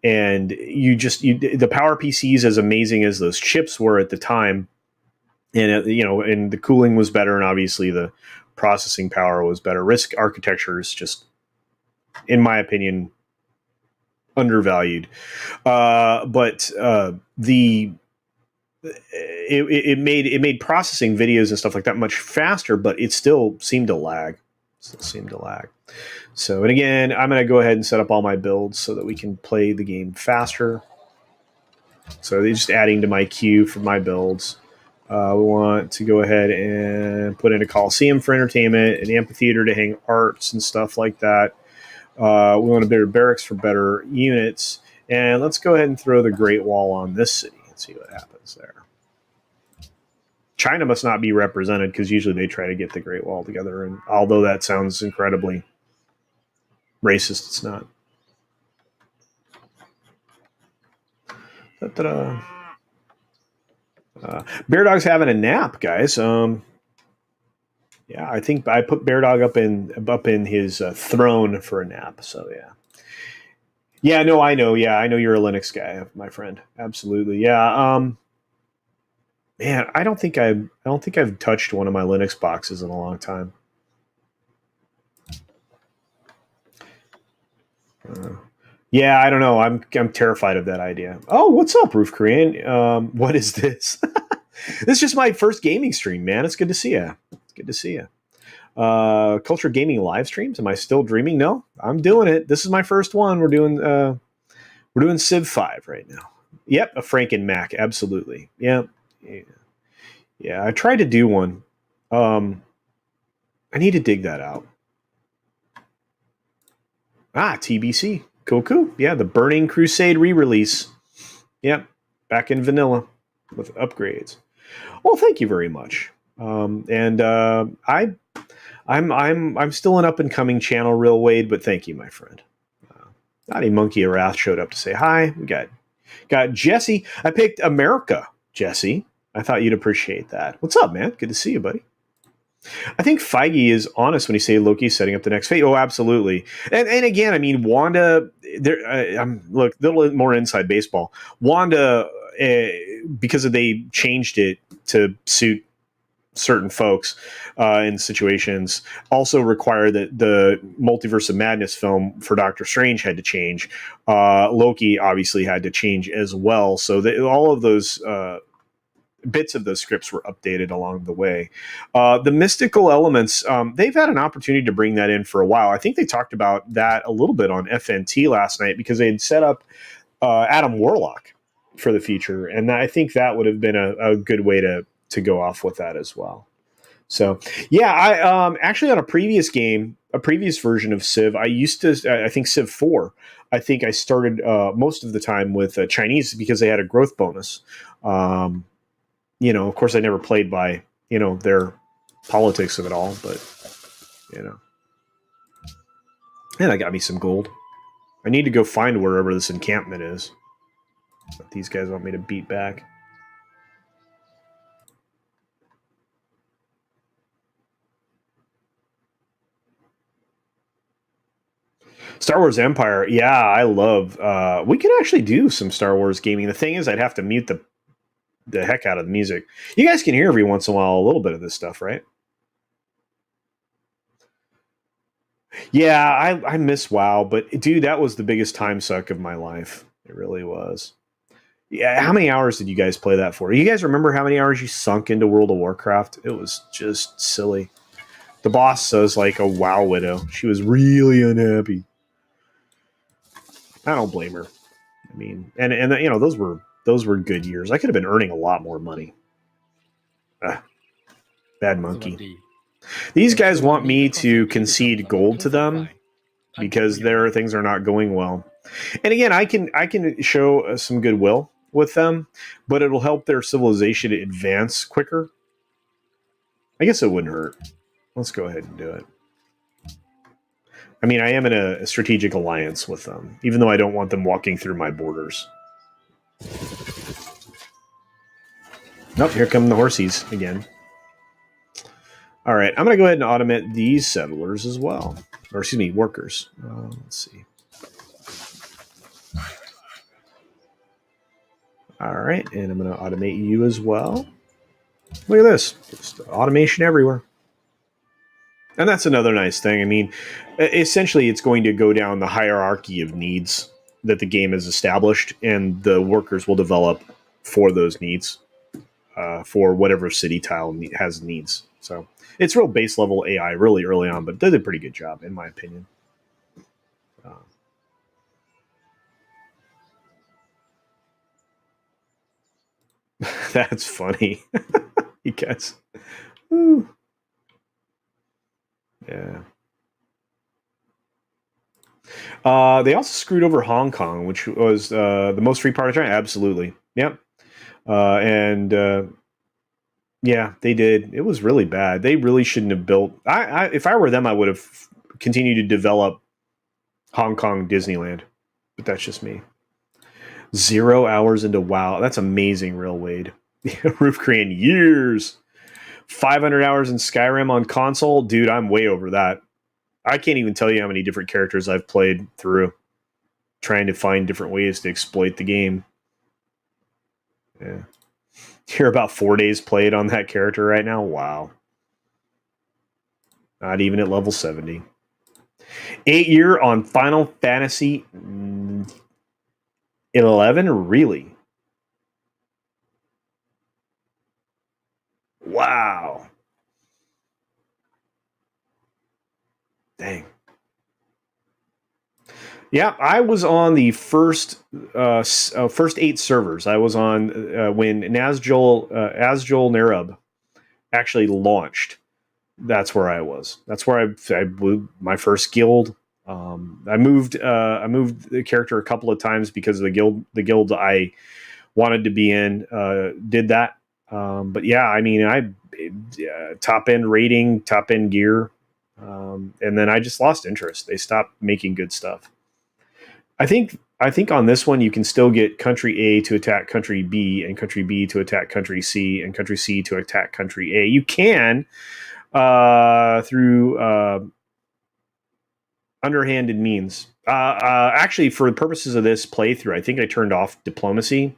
And the Power PCs, as amazing as those chips were at the time, and and the cooling was better, and obviously the processing power was better. RISC architecture is just, in my opinion, undervalued. But the it made processing videos and stuff like that much faster, but it still seemed to lag. So, and again, I'm going to go ahead and set up all my builds so that we can play the game faster. So they're just adding to my queue for my builds. We want to go ahead and put in a Coliseum for entertainment, an amphitheater to hang arts and stuff like that. We want a better barracks for better units. And let's go ahead and throw the Great Wall on this city and see what happens there. China must not be represented because usually they try to get the Great Wall together. And although that sounds incredibly racist, it's not. Bear Dog's having a nap, guys. Yeah, I think I put Bear Dog up in his throne for a nap. So yeah. Yeah, no, I know. Yeah, I know you're a Linux guy, my friend. Absolutely. Yeah. Man, I don't think I've touched one of my Linux boxes in a long time. Yeah, I don't know. I'm terrified of that idea. Oh, what's up, Roof Korean? What is this? This is just my first gaming stream, man. It's good to see you. It's good to see you. Culture Gaming live streams. Am I still dreaming? No, I'm doing it. This is my first one. We're doing Civ 5 right now. Yep, a Franken Mac. Absolutely. Yeah. I tried to do one. I need to dig that out. TBC. Cool. Yeah, the Burning Crusade re-release. Yep, back in vanilla with upgrades. Well, thank you very much. I'm still an up and coming channel, Real Wade, but thank you, my friend. Naughty Monkey of Wrath showed up to say hi. We got Jesse. I picked America, Jesse. I thought you'd appreciate that. What's up, man? Good to see you, buddy. I think Feige is honest when he say Loki's setting up the next phase. Oh, absolutely. And again, I mean, Wanda. I'm look a little more inside baseball. Wanda, because they changed it to suit certain folks in situations, also require that the Multiverse of Madness film for Doctor Strange had to change. Loki obviously had to change as well. So all of those bits of those scripts were updated along the way. The mystical elements, they've had an opportunity to bring that in for a while. I think they talked about that a little bit on FNT last night because they had set up Adam Warlock for the future, and I think that would have been a good way to go off with that as well. So yeah, I actually on a previous version of Civ, I think Civ 4, I think I started most of the time with Chinese because they had a growth bonus. Of course I never played by, their politics of it all, but, and I got me some gold. I need to go find wherever this encampment is that these guys want me to beat back. Star Wars Empire. Yeah, I love, we could actually do some Star Wars gaming. The thing is, I'd have to mute the heck out of the music. You guys can hear every once in a while a little bit of this stuff, right? Yeah, I miss WoW, but dude, that was the biggest time suck of my life. It really was. Yeah, how many hours did you guys play that for? You guys remember how many hours you sunk into World of Warcraft? It was just silly. The boss says like a WoW widow. She was really unhappy. I don't blame her. I mean, and those were good years. I could have been earning a lot more money. Bad monkey. These guys want me to concede gold to them because their things are not going well. And again, I can show some goodwill with them, but it'll help their civilization advance quicker. I guess it wouldn't hurt. Let's go ahead and do it. I mean, I am in a strategic alliance with them, even though I don't want them walking through my borders. Nope, here come the horsies again. All right, I'm going to go ahead and automate these settlers as well. Or, excuse me, workers. Let's see. All right, and I'm going to automate you as well. Look at this. Just automation everywhere. And that's another nice thing. I mean, essentially, it's going to go down the hierarchy of needs that the game has established, and the workers will develop for those needs, for whatever city tile has needs. So it's real base level AI really early on, but it did a pretty good job, in my opinion. That's funny. You guys. Woo. Yeah. They also screwed over Hong Kong, which was the most free part of China. Absolutely. Yep. And yeah, they did. It was really bad. They really shouldn't have built. If I were them, I would have continued to develop Hong Kong Disneyland. But that's just me. 0 hours into WoW. That's amazing, Real Wade. Roof Korean years. 500 hours in Skyrim on console. Dude, I'm way over that. I can't even tell you how many different characters I've played through, trying to find different ways to exploit the game. Yeah. You're about 4 days played on that character right now? Wow. Not even at level 70. 8 year on Final Fantasy 11? Really? Wow. Dang. Yeah, I was on the first 8 servers. I was on when Nazjul Nerub actually launched. That's where I was. That's where I blew my first guild. I moved the character a couple of times because of the guild I wanted to be in did that. But yeah, I mean, I top end rating, top end gear, and then I just lost interest. They stopped making good stuff. I think on this one you can still get country A to attack country B, and country B to attack country C, and country C to attack country A. You can through underhanded means. Actually, for the purposes of this playthrough, I think I turned off diplomacy,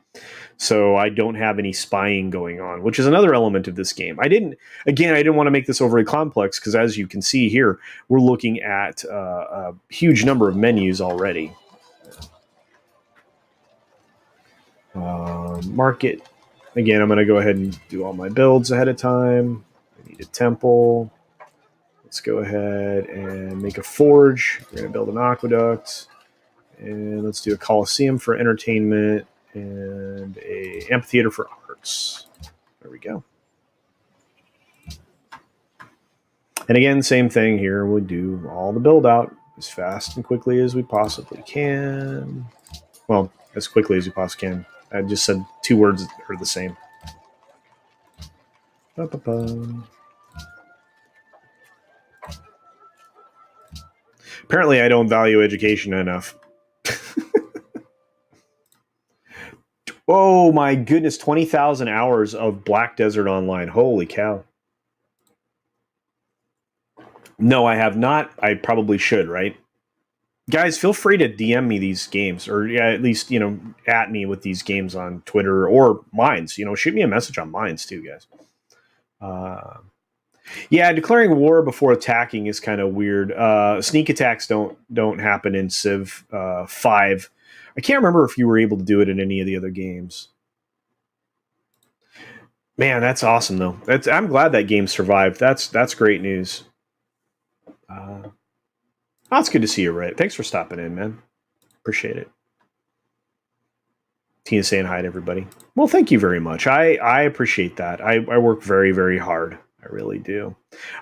so I don't have any spying going on, which is another element of this game. I didn't want to make this overly complex because, as you can see here, we're looking at a huge number of menus already. Market. Again, I'm going to go ahead and do all my builds ahead of time. I need a temple. Let's go ahead and make a forge. We're going to build an aqueduct. And let's do a coliseum for entertainment and a amphitheater for arts. There we go. And again, same thing here. We'll do all the build out as fast and quickly as we possibly can. Well, as quickly as we possibly can. I just said 2 words that are the same. Ba-ba-ba. Apparently, I don't value education enough. Oh my goodness, 20,000 hours of Black Desert Online. Holy cow. No, I have not. I probably should, right? Guys, feel free to DM me these games, or at least, at me with these games on Twitter or Minds. Shoot me a message on Minds too, guys. Yeah, declaring war before attacking is kind of weird. Sneak attacks don't happen in Civ 5. I can't remember if you were able to do it in any of the other games. Man, that's awesome though. I'm glad that game survived. That's great news. It's good to see you, Ray. Thanks for stopping in, man. Appreciate it. Tina saying hi to everybody. Well, thank you very much. I appreciate that. I work very, very hard. I really do.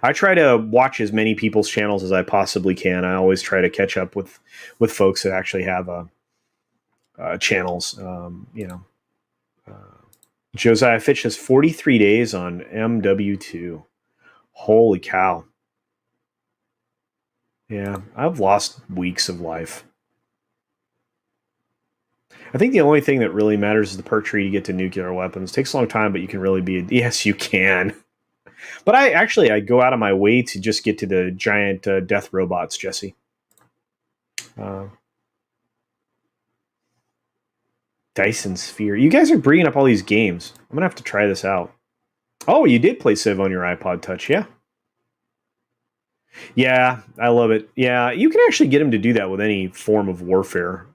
I try to watch as many people's channels as I possibly can. I always try to catch up with folks that actually have channels. Josiah Fitch has 43 days on MW2. Holy cow. Yeah, I've lost weeks of life. I think the only thing that really matters is the perk tree to get to nuclear weapons. It takes a long time, but you can really be. Yes, you can. But I go out of my way to just get to the giant death robots, Jesse. Uh, Dyson Sphere. You guys are bringing up all these games. I'm gonna have to try this out. Oh, you did play Civ on your iPod Touch, yeah? Yeah, I love it. Yeah, you can actually get him to do that with any form of warfare.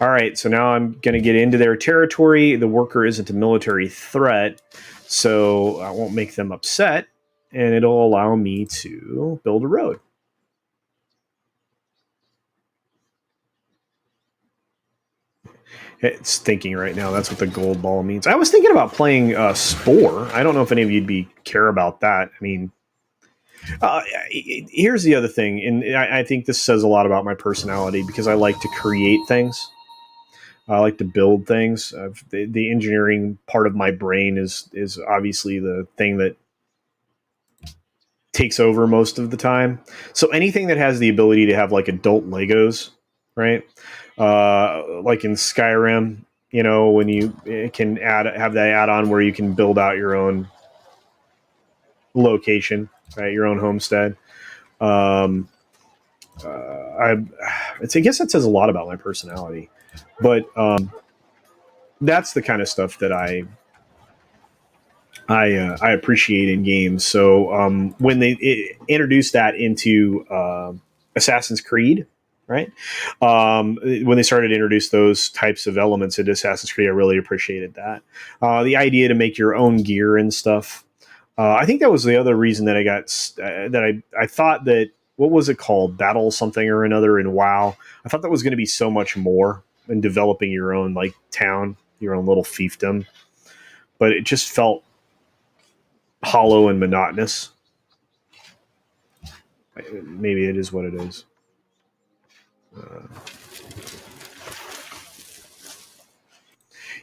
All right, so now I'm going to get into their territory. The worker isn't a military threat, so I won't make them upset, and it'll allow me to build a road. It's thinking right now. That's what the gold ball means. I was thinking about playing Spore. I don't know if any of you'd care about that. I mean, here's the other thing, and I think this says a lot about my personality because I like to create things. I like to build things. The engineering part of my brain is obviously the thing that takes over most of the time. So anything that has the ability to have like adult Legos, right? Like in Skyrim, you know, when you can have that add-on where you can build out your own location, right? Your own homestead. Um, I guess that says a lot about my personality, but that's the kind of stuff that I appreciate in games. So when they introduced that into Assassin's Creed, right? When they started to introduce those types of elements into Assassin's Creed, I really appreciated that. The idea to make your own gear and stuff. I think that was the other reason that I got that I thought that what was it called, Battle something or another in WoW. I thought that was going to be so much more in developing your own like town, your own little fiefdom, but it just felt hollow and monotonous. Maybe it is what it is.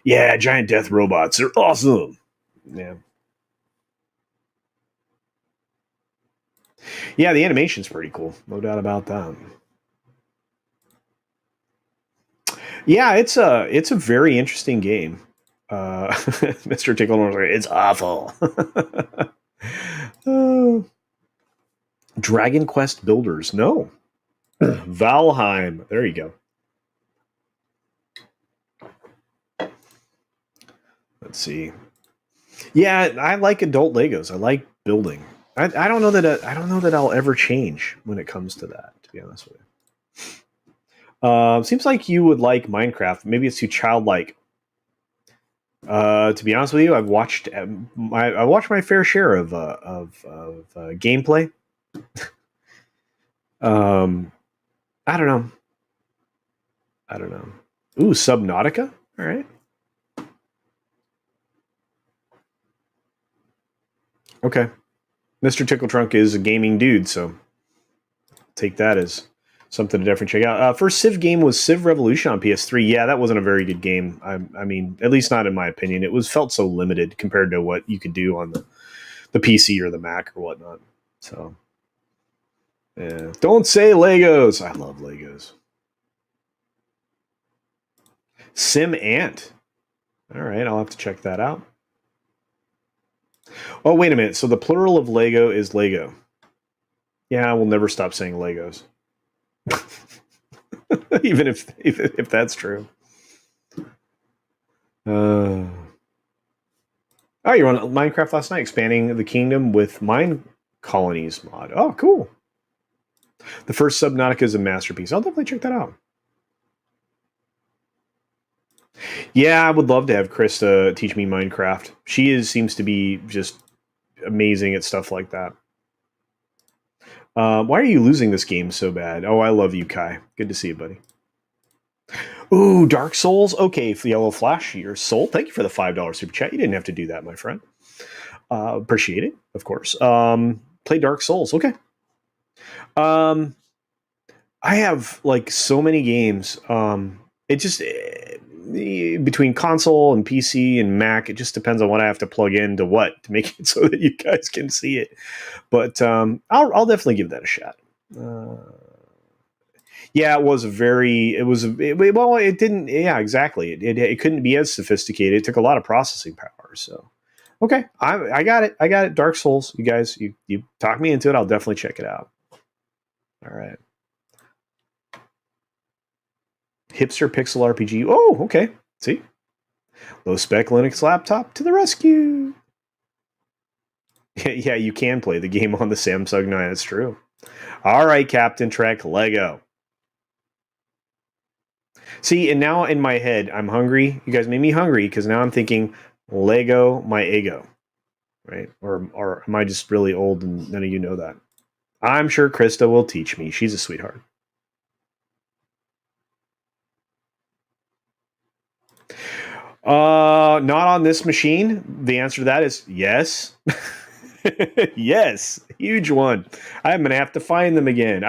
Yeah, giant death robots. They're awesome. Yeah. Yeah, the animation's pretty cool. No doubt about that. Yeah, it's a very interesting game. Mr. Tickle, it's awful. uh, Dragon Quest Builders. No. Valheim. There you go. Let's see. Yeah, I like adult Legos. I like building. I don't know that I don't know that I'll ever change when it comes to that. To be honest with you, seems like you would like Minecraft. Maybe it's too childlike. To be honest with you, I watched my fair share of gameplay. I don't know. I don't know. Ooh, Subnautica. All right. Okay. Mr. Tickle Trunk is a gaming dude, so take that as something to definitely check out. First Civ game was Civ Revolution on PS3. Yeah, that wasn't a very good game. I mean, at least not in my opinion. It was felt so limited compared to what you could do on the PC or the Mac or whatnot. So, yeah. Don't say Legos. I love Legos. Sim Ant. All right, I'll have to check that out. Oh, wait a minute. So the plural of Lego is Lego. Yeah, I will never stop saying Legos. Even if that's true. Oh, you were on Minecraft last night, expanding the kingdom with mine colonies mod. Oh, cool. The first Subnautica is a masterpiece. I'll definitely check that out. Yeah, I would love to have Krista teach me Minecraft. Seems to be just amazing at stuff like that. Why are you losing this game so bad? Oh, I love you, Kai. Good to see you, buddy. Ooh, Dark Souls. Okay, Yellow Flash, your soul. Thank you for the $5 super chat. You didn't have to do that, my friend. Appreciate it, of course. Play Dark Souls. Okay. I have like so many games. It just between console and PC and Mac, it just depends on what I have to plug into what to make it so that you guys can see it. But I'll definitely give that a shot. Yeah, it was well, it didn't, yeah, exactly. It couldn't be as sophisticated. It took a lot of processing power. So, okay, I got it. I got it. Dark Souls, you guys, you talk me into it. I'll definitely check it out. All right. Hipster Pixel RPG. Oh, okay. See? Low spec Linux laptop to the rescue. Yeah, you can play the game on the Samsung 9. That's true. All right, Captain Trek, Lego. See, and now in my head, I'm hungry. You guys made me hungry because now I'm thinking Lego my ego, right? Or am I just really old and none of you know that? I'm sure Krista will teach me. She's a sweetheart. Not on this machine. The answer to that is yes. Yes, huge one. I'm gonna have to find them again.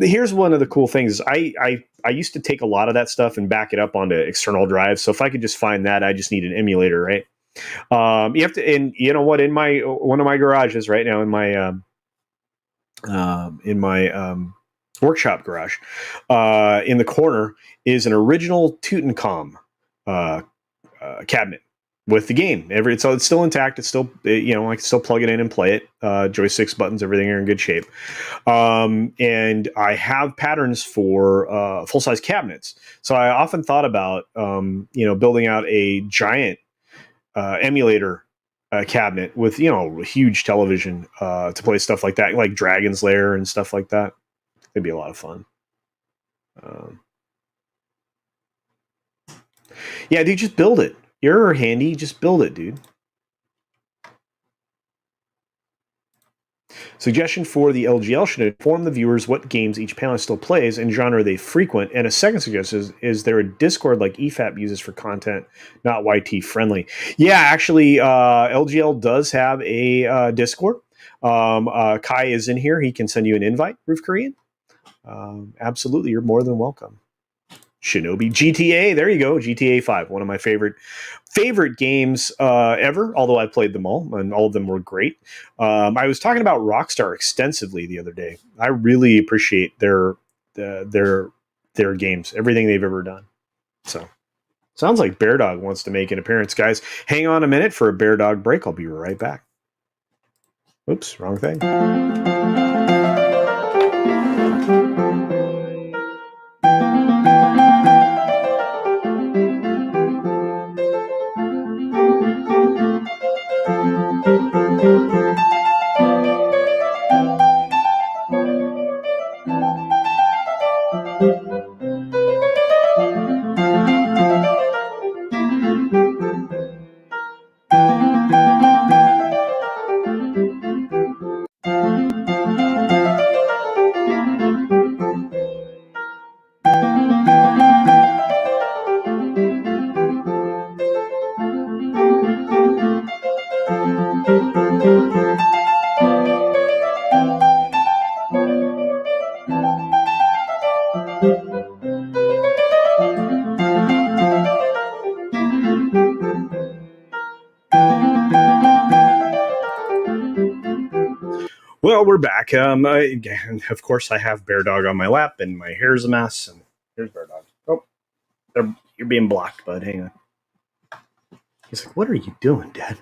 Here's one of the cool things. I used to take a lot of that stuff and back it up onto external drives. So if I could just find that, I just need an emulator, right? You have to, and you know what? In my one of my garages right now, in my workshop garage, in the corner is an original Tutankhamun uh, cabinet with the game. So it's still intact. It's still, you know, I can still plug it in and play it. Joysticks, buttons, everything are in good shape. And I have patterns for full size cabinets. So I often thought about, you know, building out a giant emulator cabinet with, you know, a huge television to play stuff like that, like Dragon's Lair and stuff like that. It'd be a lot of fun. Yeah, dude, just build it. You're handy. Just build it, dude. Suggestion for the LGL should inform the viewers what games each panelist still plays and genre they frequent. And a second suggestion is there a Discord like EFAP uses for content, not YT friendly? Yeah, actually, LGL does have a Discord. Kai is in here. He can send you an invite, Roof Korean. Absolutely, you're more than welcome. Shinobi GTA, there you go. GTA 5, one of my favorite games ever, although I played them all and all of them were great. I was talking about Rockstar extensively the other day. I really appreciate their games, everything they've ever done. So sounds like Bear Dog wants to make an appearance, guys. Hang on a minute for a Bear Dog break. I'll be right back. Oops, wrong thing. Well, we're back. Of course, I have Bear Dog on my lap, and my hair's a mess. And here's Bear Dog. Oh, you're being blocked, bud. Hang on. He's like, "What are you doing, Dad?"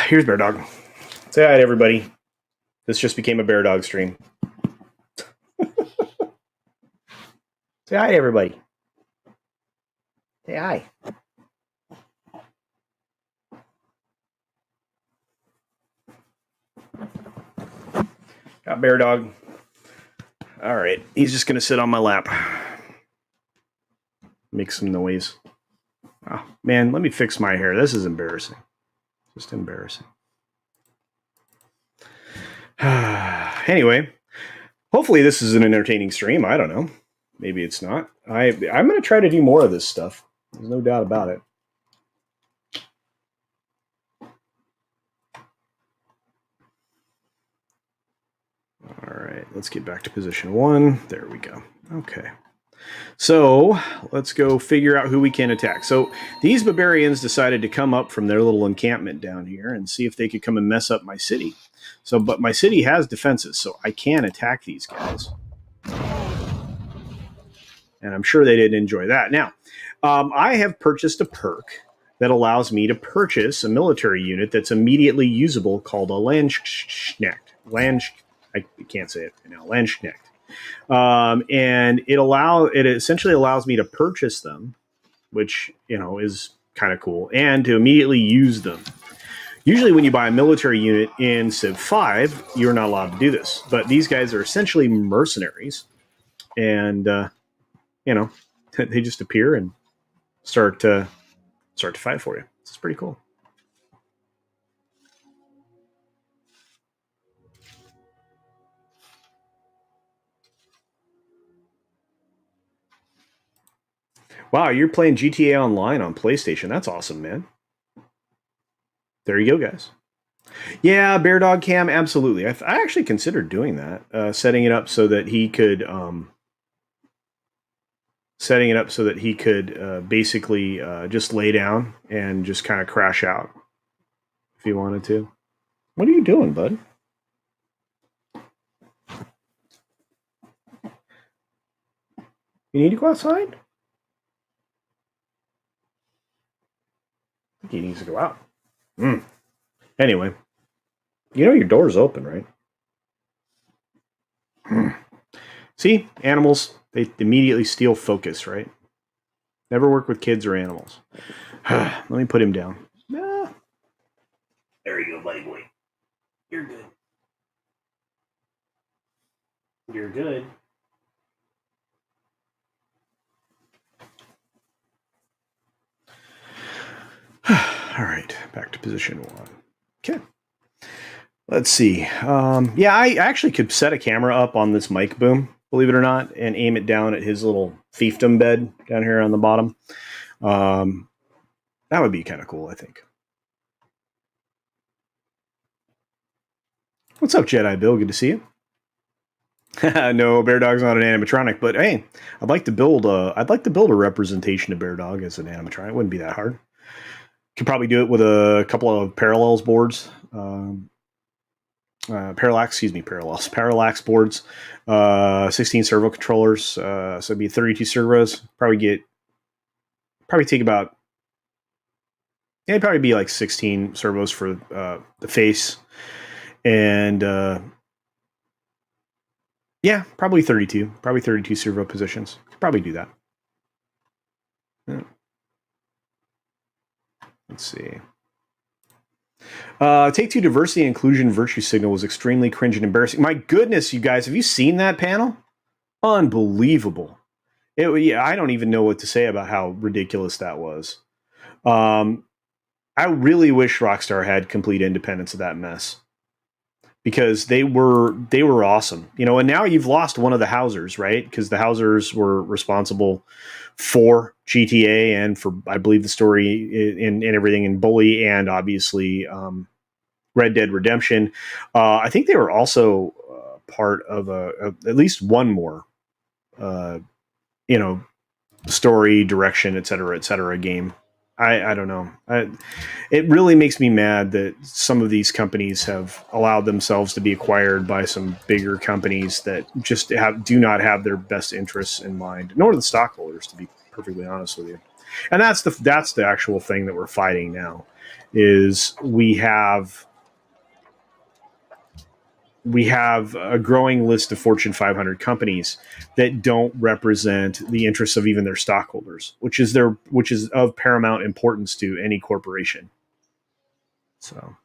Here's Bear Dog. Say hi to everybody. This just became a Bear Dog stream. Say hi to everybody. Say hi. Got Bear Dog. All right. He's just going to sit on my lap. Make some noise. Oh, man, let me fix my hair. This is embarrassing. Just embarrassing. Anyway, hopefully this is an entertaining stream. I don't know. Maybe it's not. I'm going to try to do more of this stuff. There's no doubt about it. All right, let's get back to position 1. There we go. Okay. So let's go figure out who we can attack. So these barbarians decided to come up from their little encampment down here and see if they could come and mess up my city. So, but my city has defenses, so I can attack these guys. And I'm sure they didn't enjoy that. Now, I have purchased a perk that allows me to purchase a military unit that's immediately usable called a Landsknecht. I can't say it right now. Landsknecht. And it essentially allows me to purchase them, which is kind of cool, and to immediately use them. Usually when you buy a military unit in Civ 5, you're not allowed to do this. But these guys are essentially mercenaries. And, they just appear and start to fight for you. It's pretty cool. Wow, you're playing GTA Online on PlayStation. That's awesome, man. There you go, guys. Yeah, Bear Dog Cam, absolutely. I actually considered doing that, setting it up so that he could basically just lay down and just kind of crash out if he wanted to. What are you doing, bud? You need to go outside? I think he needs to go out. Anyway, your door's open, right? See, animals, they immediately steal focus, right? Never work with kids or animals. Let me put him down. Ah. There you go, buddy boy. You're good. You're good. All right, back to position 1. Okay. Let's see. Yeah, I actually could set a camera up on this mic boom, believe it or not, and aim it down at his little fiefdom bed down here on the bottom. That would be kind of cool, I think. What's up, Jedi Bill? Good to see you. No, Bear Dog's not an animatronic, but hey, I'd like to build a representation of Bear Dog as an animatronic. It wouldn't be that hard. Could probably do it with a couple of parallels boards. Parallax boards, 16 servo controllers, so it'd be 32 servos. Probably take about, it'd probably be like 16 servos for the face, and probably 32 servo positions. Could probably do that. Yeah. Let's see. Take-Two diversity and inclusion virtue signal was extremely cringe and embarrassing. My goodness, you guys, have you seen that panel? Unbelievable. I don't even know what to say about how ridiculous that was. I really wish Rockstar had complete independence of that mess, because they were awesome. And now you've lost one of the Housers, right? Because the Housers were responsible for GTA and for, I believe, the story and everything in Bully, and obviously Red Dead Redemption. I think they were also part of at least one more, story, direction, et cetera, game. I don't know. It really makes me mad that some of these companies have allowed themselves to be acquired by some bigger companies that just do not have their best interests in mind, nor the stockholders, to be perfectly honest with you. And that's the actual thing that we're fighting now. Is we have a growing list of Fortune 500 companies that don't represent the interests of even their stockholders, which is of paramount importance to any corporation. So.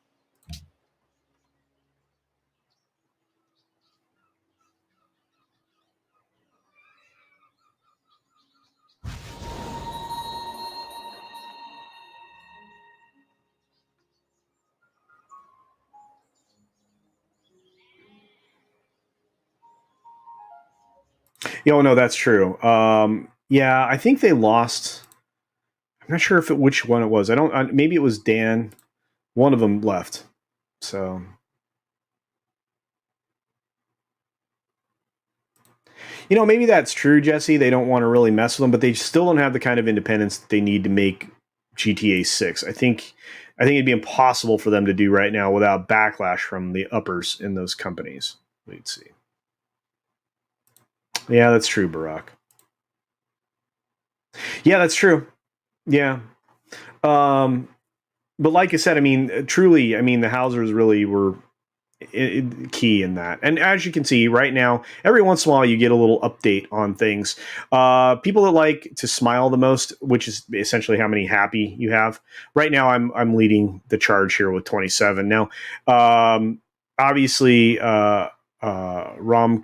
No, that's true. Yeah, I think they lost. I'm not sure which one it was. Maybe it was Dan. One of them left. So. Maybe that's true, Jesse. They don't want to really mess with them, but they still don't have the kind of independence that they need to make GTA 6. I think I think it'd be impossible for them to do right now without backlash from the uppers in those companies. Let's see. Yeah, that's true, Barack. Yeah, that's true. Yeah. But like I said, I mean, truly, I mean, the Hausers really were key in that. And as you can see right now, every once in a while you get a little update on things. People that like to smile the most, which is essentially how many happy you have. Right now, I'm leading the charge here with 27. Now, obviously, Rom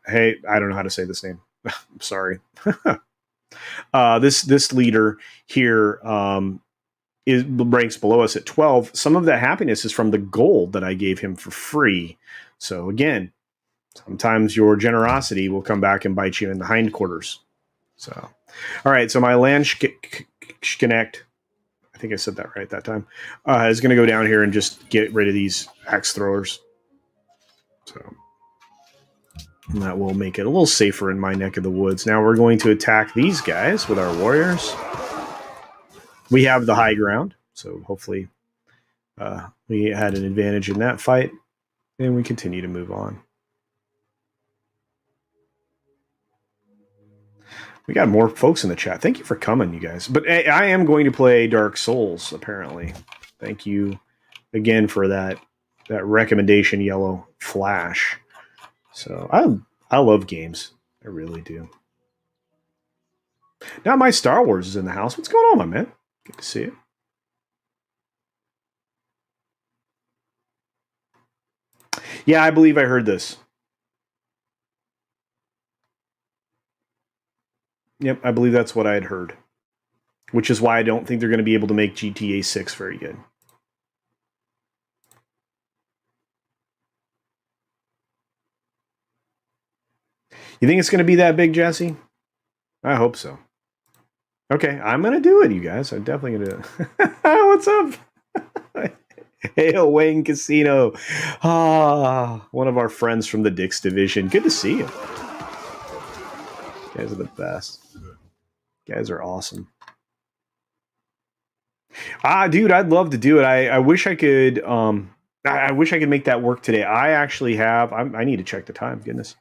Hey, I don't know how to say this name. I'm sorry. This leader here is ranks below us at 12. Some of that happiness is from the gold that I gave him for free. So again, sometimes your generosity will come back and bite you in the hindquarters. So, all right. So my land connect, I think I said that right that time, is going to go down here and just get rid of these axe throwers. So and that will make it a little safer in my neck of the woods. Now we're going to attack these guys with our warriors. We have the high ground, so hopefully we had an advantage in that fight, and we continue to move on. We got more folks in the chat. Thank you for coming, you guys. But I am going to play Dark Souls, apparently. Thank you again for that recommendation, Yellow Flash. So I love games. I really do. Now my Star Wars is in the house. What's going on, my man? Good to see you. Yeah, I believe I heard this. Yep, I believe that's what I had heard. Which is why I don't think they're going to be able to make GTA 6 very good. You think it's going to be that big, Jesse? I hope so. Okay, I'm going to do it, you guys. I'm definitely going to do it. What's up? Hey, Wayne Casino. One of our friends from the Dix division. Good to see you. You guys are the best. You guys are awesome. Dude, I'd love to do it. I wish I could. I wish I could make that work today. I actually have. I need to check the time. Goodness.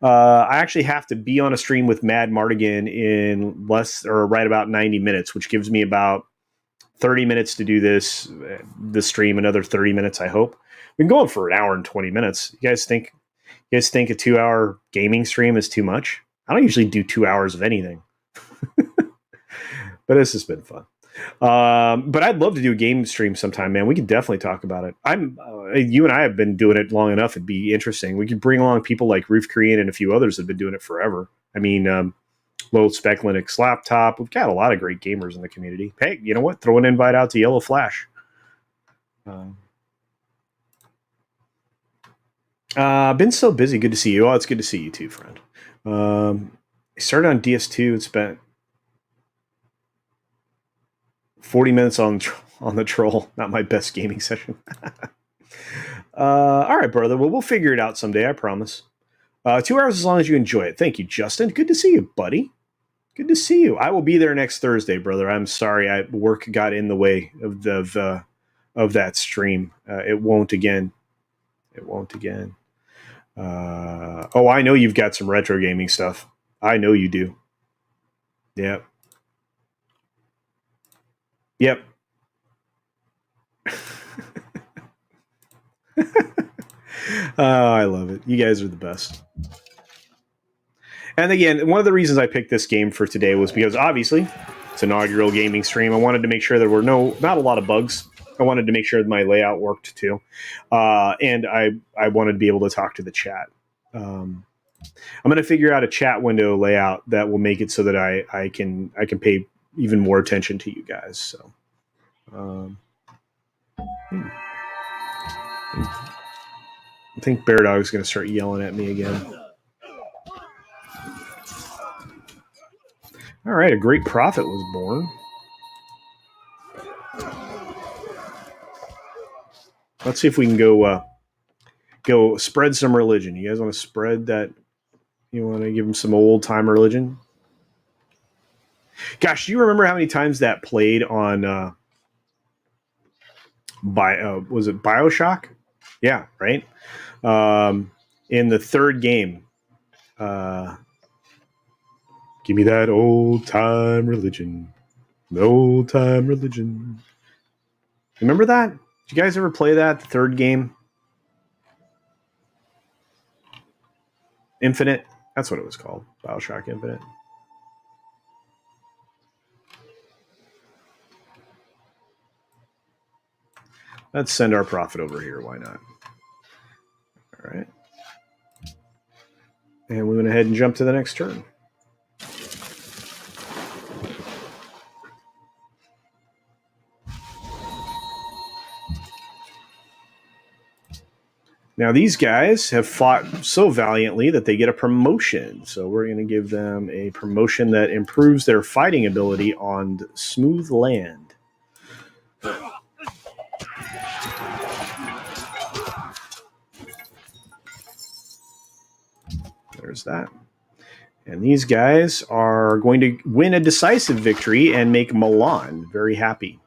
I actually have to be on a stream with Mad Mardigan in less or right about 90 minutes, which gives me about 30 minutes to do this stream. Another 30 minutes, I hope. We've been going for an hour and 20 minutes. You guys think a 2-hour gaming stream is too much? I don't usually do 2 hours of anything, but this has been fun. But I'd love to do a game stream sometime, man. We could definitely talk about it. You and I have been doing it long enough. It'd be interesting. We could bring along people like Roof Korean and a few others that have been doing it forever. I mean, Low Spec Linux Laptop. We've got a lot of great gamers in the community. Hey, you know what? Throw an invite out to Yellow Flash. Been so busy. Good to see you. Oh, it's good to see you too, friend. I started on DS2 and spent 40 minutes on the troll. Not my best gaming session. All right, brother. Well, we'll figure it out someday. I promise. 2 hours as long as you enjoy it. Thank you, Justin. Good to see you, buddy. Good to see you. I will be there next Thursday, brother. I'm sorry, work got in the way of that stream. It won't again. It won't again. I know you've got some retro gaming stuff. I know you do. Yep. Yep. I love it. You guys are the best. And again, one of the reasons I picked this game for today was because obviously it's an inaugural gaming stream. I wanted to make sure there were not a lot of bugs. I wanted to make sure that my layout worked too. And I wanted to be able to talk to the chat. I'm going to figure out a chat window layout that will make it so that I can pay even more attention to you guys. So, I think Bear Dog's going to start yelling at me again. All right, a great prophet was born. Let's see if we can go spread some religion. You guys want to spread that? You want to give them some old time religion? Gosh, do you remember how many times that played on was it BioShock? Yeah, right. In the third game, give me that old time religion, the old time religion. Remember that? Did you guys ever play that? The third game, Infinite. That's what it was called, BioShock Infinite. Let's send our prophet over here. Why not? All right. And we went ahead and jumped to the next turn. Now, these guys have fought so valiantly that they get a promotion. So we're going to give them a promotion that improves their fighting ability on smooth land. There's that. And these guys are going to win a decisive victory and make Milan very happy.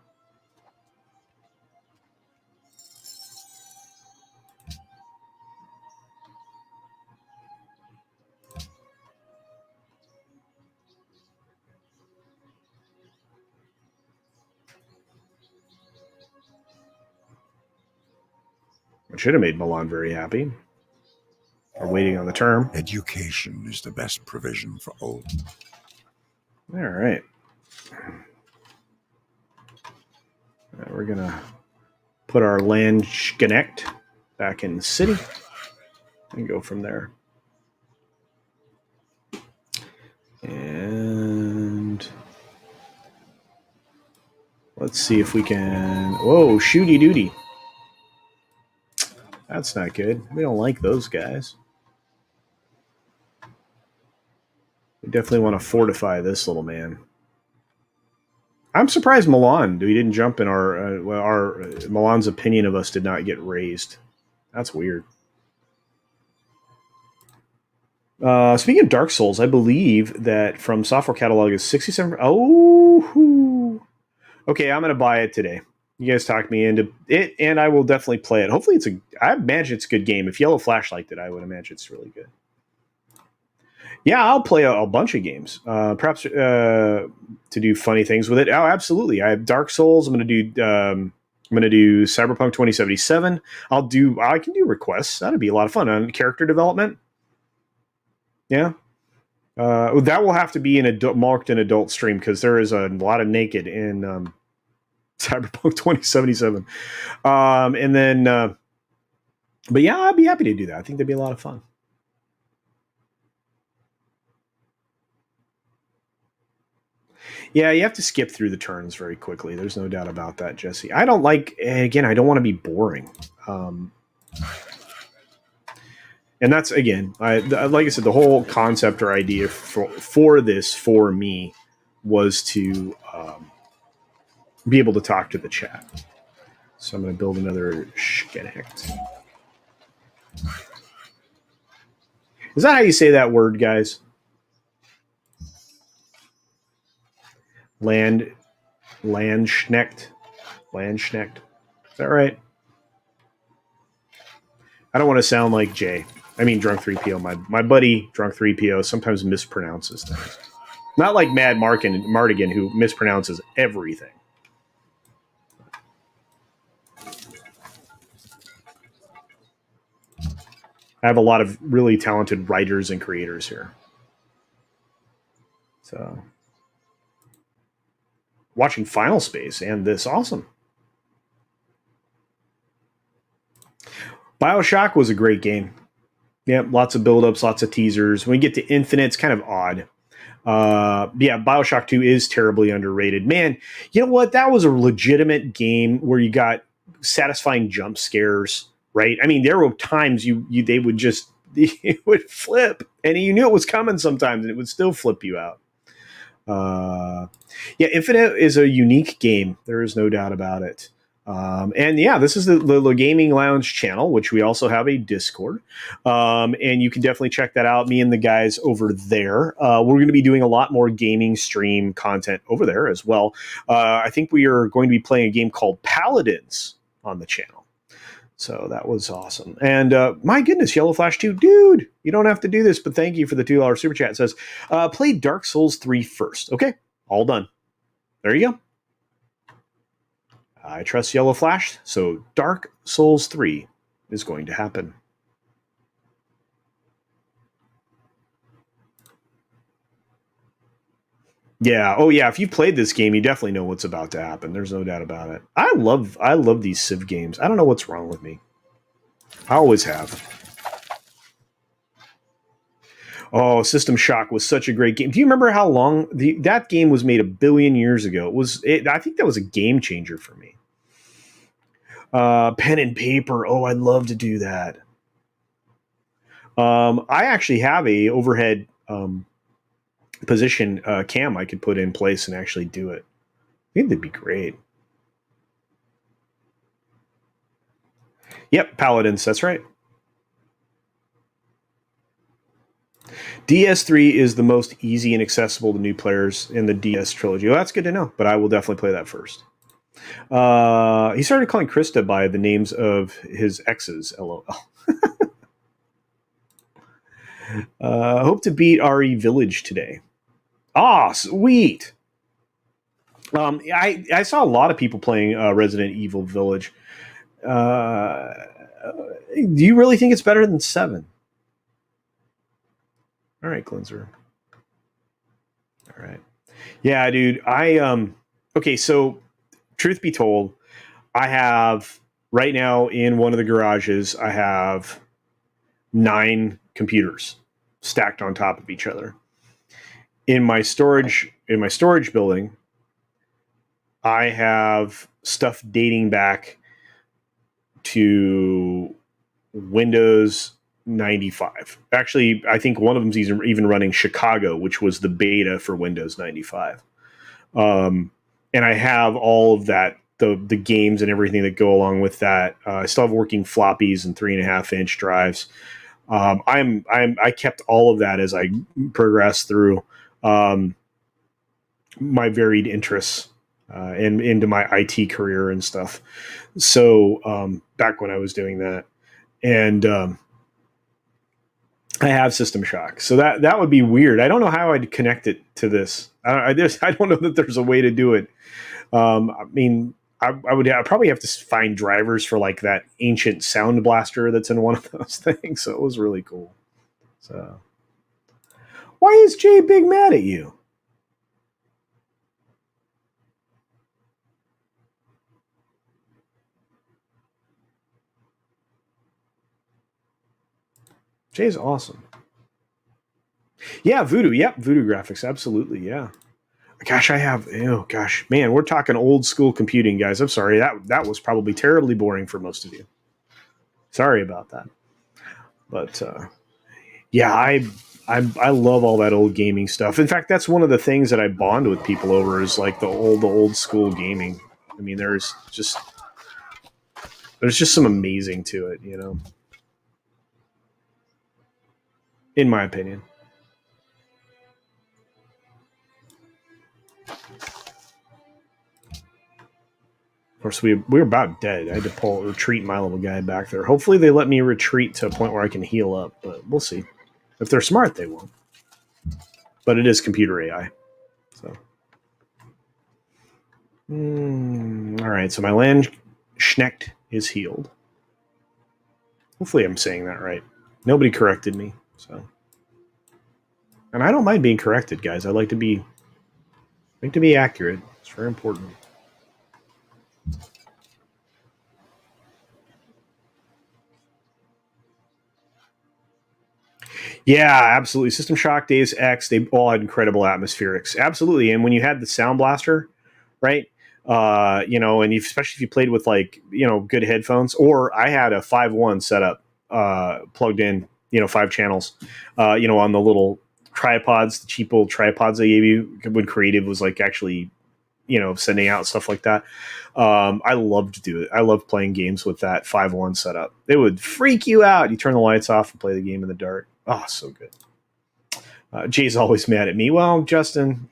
It should have made Milan very happy. We're waiting on the term. Education is the best provision for all. All right. We're going to put our land connect back in the city and go from there. And let's see if we can... Whoa, shooty doody. That's not good. We don't like those guys. We definitely want to fortify this little man. I'm surprised Milan, we didn't jump in our Milan's opinion of us did not get raised. That's weird. Speaking of Dark Souls, I believe that from software catalog is 67. Oh, okay. I'm going to buy it today. You guys talked me into it, and I will definitely play it. Hopefully, I imagine it's a good game. If Yellow Flash liked it, I would imagine it's really good. Yeah, I'll play a bunch of games. Perhaps to do funny things with it. Oh, absolutely. I have Dark Souls. I'm going to do Cyberpunk 2077. I can do requests. That'd be a lot of fun on character development. Yeah. That will have to be marked an adult stream because there is a lot of naked in Cyberpunk 2077. And then, but yeah, I'd be happy to do that. I think that'd be a lot of fun. Yeah, you have to skip through the turns very quickly. There's no doubt about that, Jesse. I don't want to be boring. And that's, again, like I said, the whole concept or idea for this, for me, was to be able to talk to the chat. So I'm going to build another Schkenecht. Is that how you say that word, guys? Landsknecht. Is that right? I don't want to sound like Jay. I mean, Drunk 3PO. My buddy, Drunk 3PO, sometimes mispronounces things. Not like Mad Mardigan, who mispronounces everything. I have a lot of really talented writers and creators here. So, watching Final Space and this, awesome. BioShock was a great game. Yeah, lots of build-ups, lots of teasers. When we get to Infinite, it's kind of odd. Yeah, BioShock 2 is terribly underrated. Man, you know what? That was a legitimate game where you got satisfying jump scares, right? I mean, there were times they would just it would flip, and you knew it was coming sometimes, and it would still flip you out. Yeah, Infinite is a unique game. There is no doubt about it. And yeah, this is the Gaming Lounge channel, which we also have a Discord. And you can definitely check that out. Me and the guys over there. We're going to be doing a lot more gaming stream content over there as well. I think we are going to be playing a game called Paladins on the channel. So that was awesome. And my goodness, Yellow Flash 2, dude, you don't have to do this, but thank you for the $2 super chat. It says, play Dark Souls 3 first. Okay, all done. There you go. I trust Yellow Flash, so Dark Souls 3 is going to happen. Yeah. Oh, yeah. If you've played this game, you definitely know what's about to happen. There's no doubt about it. I love these Civ games. I don't know what's wrong with me. I always have. Oh, System Shock was such a great game. Do you remember how long that game was made? 1 billion years ago. I think that was a game changer for me. Pen and paper. Oh, I'd love to do that. I actually have a overhead position cam I could put in place and actually do it. I think that'd be great. Yep, Paladins, that's right. DS3 is the most easy and accessible to new players in the DS trilogy. Well, that's good to know, but I will definitely play that first. He started calling Krista by the names of his exes, LOL. Hope to beat RE Village today. Ah, sweet. I saw a lot of people playing Resident Evil Village. Do you really think it's better than 7? All right, Cleanser. All right. Yeah, dude. Okay, so truth be told, I have right now in one of the garages, I have 9 computers stacked on top of each other. In my storage building, I have stuff dating back to Windows 95. Actually, I think one of them's even running Chicago, which was the beta for Windows 95. And I have all of that, the games and everything that go along with that. I still have working floppies and 3.5-inch drives. I kept all of that as I progressed through my varied interests and into my IT career and stuff. So back when I was doing that, and I have System Shock, so that would be weird. I don't know how I'd connect it to this. I don't know that there's a way to do it. I mean, I'd probably have to find drivers for like that ancient sound blaster that's in one of those things. So it was really cool. So why is Jay Big mad at you? Jay's awesome. Yeah, Voodoo. Yep, Voodoo Graphics. Absolutely. Yeah. Gosh, man, we're talking old school computing, guys. I'm sorry. That was probably terribly boring for most of you. Sorry about that. But yeah, I love all that old gaming stuff. In fact, that's one of the things that I bond with people over is like the old school gaming. I mean, there's just some amazing to it, you know. In my opinion. Of course, we're about dead. I had to retreat my little guy back there. Hopefully, they let me retreat to a point where I can heal up, but we'll see. If they're smart, they won't. But it is computer AI. So, all right. So my land schnecht is healed. Hopefully, I'm saying that right. Nobody corrected me, so. And I don't mind being corrected, guys. I like to be accurate. It's very important. Yeah, absolutely. System Shock, Deus Ex, they all had incredible atmospherics. Absolutely. And when you had the Sound Blaster, right? And especially if you played with like, good headphones, or I had a 5.1 setup plugged in, 5 channels, on the little tripods, the cheap old tripods they gave you when Creative was like actually, sending out stuff like that. I loved to do it. I loved playing games with that 5.1 setup. It would freak you out. You turn the lights off and play the game in the dark. Oh, so good. Jay's always mad at me. Well, Justin,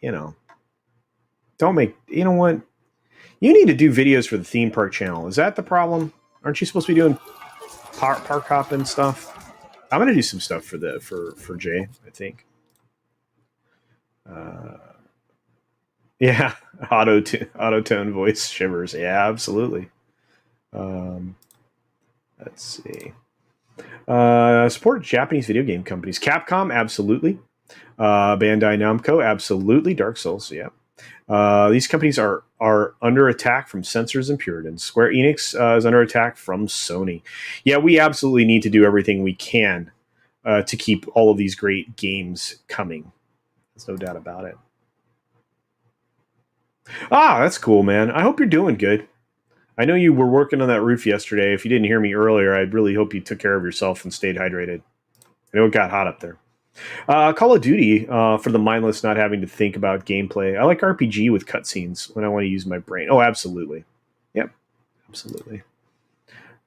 don't make, you know what? You need to do videos for the theme park channel. Is that the problem? Aren't you supposed to be doing park hop and stuff? I'm gonna do some stuff for Jay, I think. Yeah, auto tone voice shivers. Yeah, absolutely. Let's see. Support Japanese video game companies. Capcom, absolutely. Bandai Namco, absolutely. Dark Souls, yeah. These companies are under attack from censors and Puritans. Square Enix is under attack from Sony. Yeah, we absolutely need to do everything we can to keep all of these great games coming. There's no doubt about it. Ah, that's cool, man. I hope you're doing good. I know you were working on that roof yesterday. If you didn't hear me earlier, I really hope you took care of yourself and stayed hydrated. I know it got hot up there. Call of Duty, for the mindless not having to think about gameplay. I like RPG with cutscenes when I want to use my brain. Oh, absolutely. Yep, absolutely.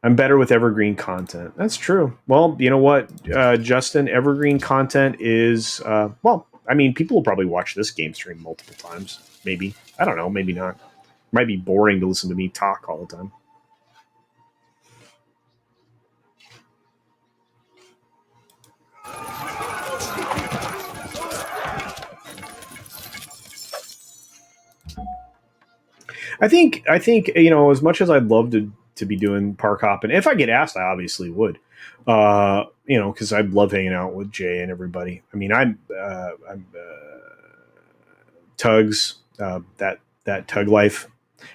I'm better with evergreen content. That's true. Well, you know what, Justin? Evergreen content is, well, I mean, people will probably watch this game stream multiple times. Maybe. I don't know. Maybe not. It might be boring to listen to me talk all the time. I think you know, as much as I'd love to be doing park hopping, if I get asked, I obviously would. You know, because I love hanging out with Jay and everybody. I mean, I'm Tugs, that Tug Life,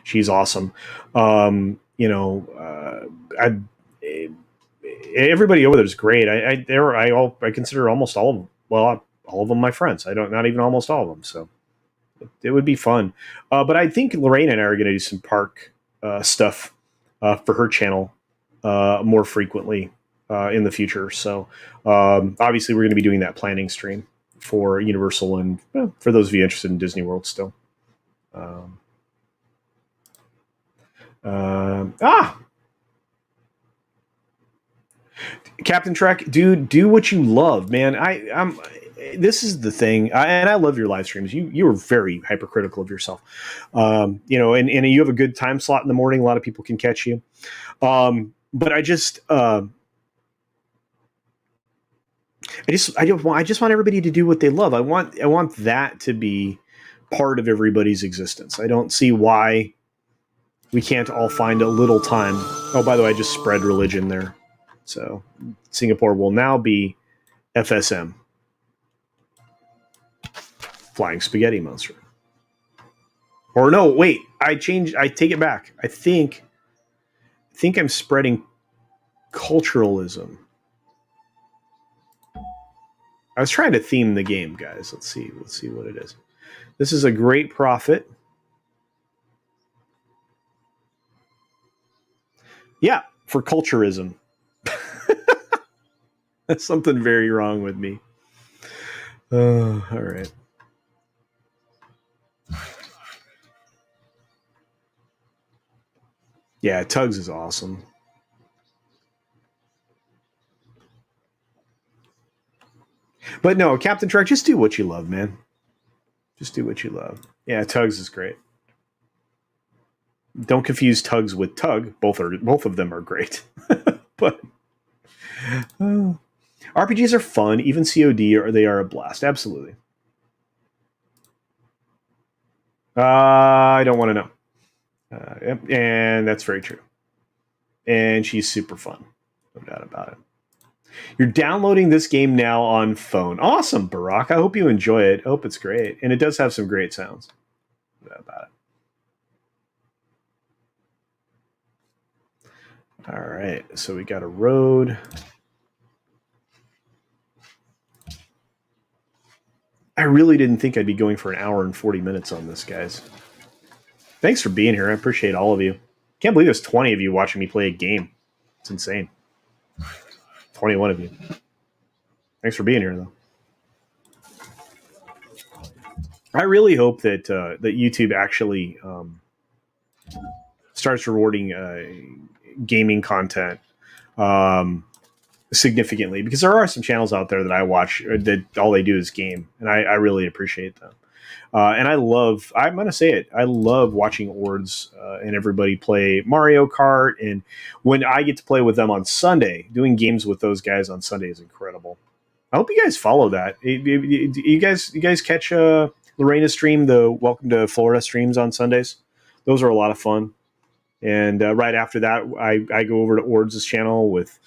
she's awesome. You know, everybody over there is great. I consider almost all of them. Well, all of them my friends. I don't, not even almost all of them. So it would be fun. But I think Lorraine and I are going to do some park stuff for her channel more frequently in the future. So obviously, we're going to be doing that planning stream for Universal and for those of you interested in Disney World still. Captain Trek, dude, do what you love, man. I'm. This is the thing, and I love your live streams. You are very hypercritical of yourself, you know, and you have a good time slot in the morning. A lot of people can catch you, but I just want everybody to do what they love. I want that to be part of everybody's existence. I don't see why we can't all find a little time. Oh, by the way, I just spread religion there. So Singapore will now be FSM. Flying Spaghetti Monster. Or no, wait, I take it back. I think I'm spreading culturalism. I was trying to theme the game, guys. Let's see what it is. This is a great prophet. Yeah, for culturism. That's something very wrong with me. All right. Yeah, Tugs is awesome. But no, Captain Trek, just do what you love, man. Just do what you love. Yeah, Tugs is great. Don't confuse Tugs with Tug. Both of them are great. But RPGs are fun. Even COD, they are a blast. Absolutely. I don't want to know. Yep, and that's very true. And she's super fun. No doubt about it. You're downloading this game now on phone. Awesome, Barack. I hope you enjoy it. I hope it's great. And it does have some great sounds. No doubt about it. All right. So we got a road. I really didn't think I'd be going for an hour and 40 minutes on this, guys. Thanks for being here. I appreciate all of you. Can't believe there's 20 of you watching me play a game. It's insane. 21 of you. Thanks for being here, though. I really hope that that YouTube actually starts rewarding gaming content significantly, because there are some channels out there that I watch that all they do is game, and I really appreciate them. And I'm going to say it, I love watching Ords and everybody play Mario Kart. And when I get to play with them on Sunday, doing games with those guys on Sunday is incredible. I hope you guys follow that. You guys catch Lorena's stream, the Welcome to Florida streams on Sundays? Those are a lot of fun. And right after that, I go over to Ords' channel with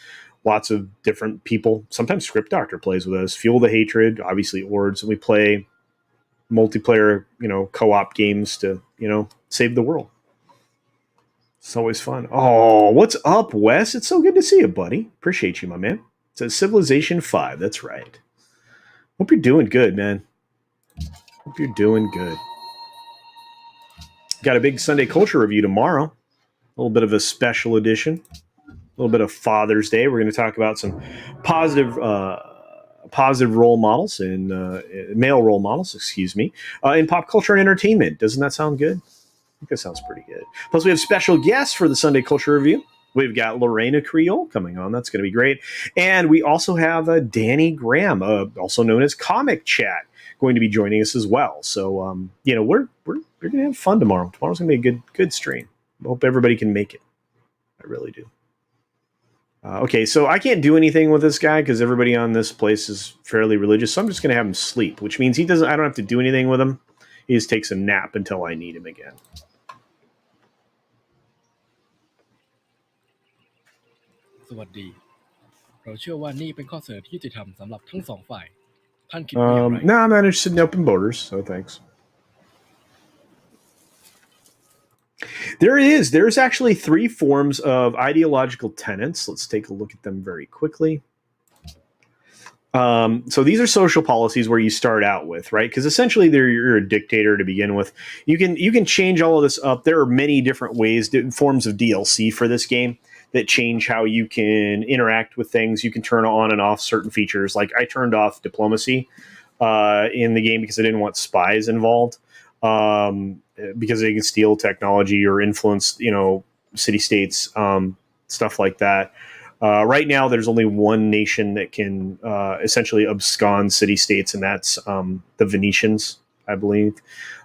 lots of different people. Sometimes Script Doctor plays with us. Fuel the Hatred, obviously Ords, and we play multiplayer, co-op games to, save the world. It's always fun. Oh, what's up, Wes? It's so good to see you, buddy. Appreciate you, my man. It says Civilization 5. That's right. Hope you're doing good, man. Hope you're doing good. Got a big Sunday Culture review tomorrow. A little bit of a special edition. A little bit of Father's Day. We're going to talk about some positive role models and male role models, in pop culture and entertainment. Doesn't that sound good? I think that sounds pretty good. Plus, we have special guests for the Sunday Culture Review. We've got Lorena Creole coming on. That's going to be great. And we also have Danny Graham, also known as Comic Chat, going to be joining us as well. So, we're going to have fun tomorrow. Tomorrow's going to be a good stream. I hope everybody can make it. I really do. Okay, so I can't do anything with this guy because everybody on this place is fairly religious. So I'm just going to have him sleep, which means I don't have to do anything with him. He just takes a nap until I need him again. สวัสดีเราเชื่อว่านี่เป็นข้อเสนอที่ยุติธรรมสำหรับทั้งสองฝ่ายท่านคิดว่าอย่างไร No, I'm not interested in open borders, so thanks. There's actually 3 forms of ideological tenets. Let's take a look at them very quickly. So these are social policies where you start out with, right? Because essentially you're a dictator to begin with. You can change all of this up. There are many different ways, forms of DLC for this game that change how you can interact with things. You can turn on and off certain features. Like I turned off diplomacy in the game because I didn't want spies involved. Because they can steal technology or influence, city-states, stuff like that. Right now, there's only one nation that can essentially abscond city-states, and that's the Venetians, I believe.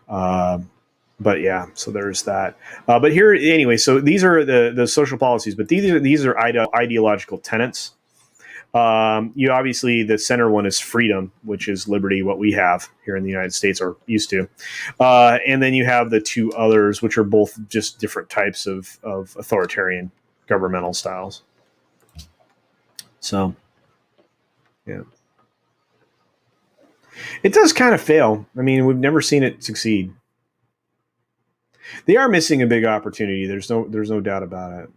But yeah, so there's that. But here, anyway, so these are the social policies, but these are ideological tenets. You obviously, the center one is freedom, which is liberty, what we have here in the United States or used to. And then you have the 2 others, which are both just different types of authoritarian governmental styles. So, yeah. It does kind of fail. I mean, we've never seen it succeed. They are missing a big opportunity. There's no doubt about it.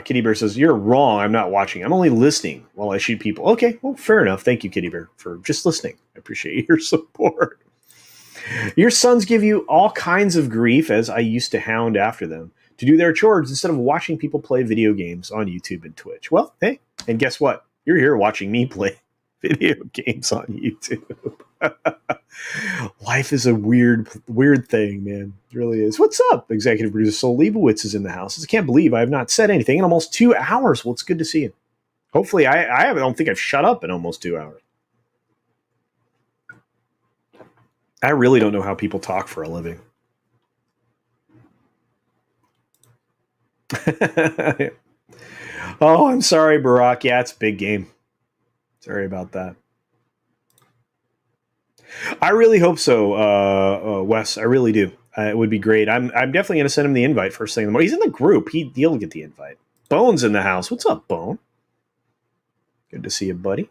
Kitty Bear says, you're wrong. I'm not watching. I'm only listening while I shoot people. Okay, well, fair enough. Thank you, Kitty Bear, for just listening. I appreciate your support. Your sons give you all kinds of grief, as I used to hound after them to do their chores instead of watching people play video games on YouTube and Twitch. Well, hey, and guess what? You're here watching me play video games on YouTube. Life is a weird thing, man. It really is. What's up? Executive producer Sol Leibowitz is in the house. I can't believe I have not said anything in almost 2 hours. Well, it's good to see you. Hopefully, I don't think I've shut up in almost 2 hours. I really don't know how people talk for a living. Oh, I'm sorry, Barack. Yeah, it's a big game. Sorry about that. I really hope so, Wes. I really do. It would be great. I'm definitely going to send him the invite first thing in the morning. He's in the group. He'll get the invite. Bone's in the house. What's up, Bone? Good to see you, buddy.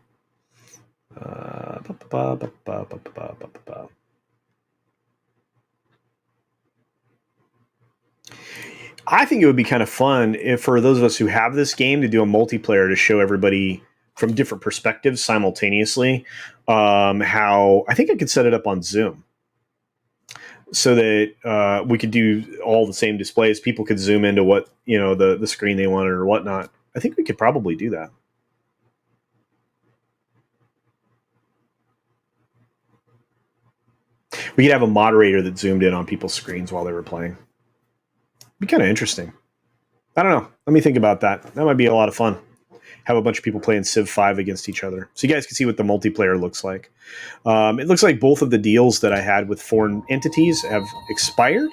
I think it would be kind of fun if, for those of us who have this game, to do a multiplayer to show everybody from different perspectives simultaneously. How I think I could set it up on Zoom so that we could do all the same displays. People could zoom into what the screen they wanted or whatnot. I think we could probably do that. We could have a moderator that zoomed in on people's screens while they were playing. Be kind of interesting. I don't know. Let me think about that. That might be a lot of fun. have a bunch of people playing Civ 5 against each other. So you guys can see what the multiplayer looks like. It looks like both of the deals that I had with foreign entities have expired,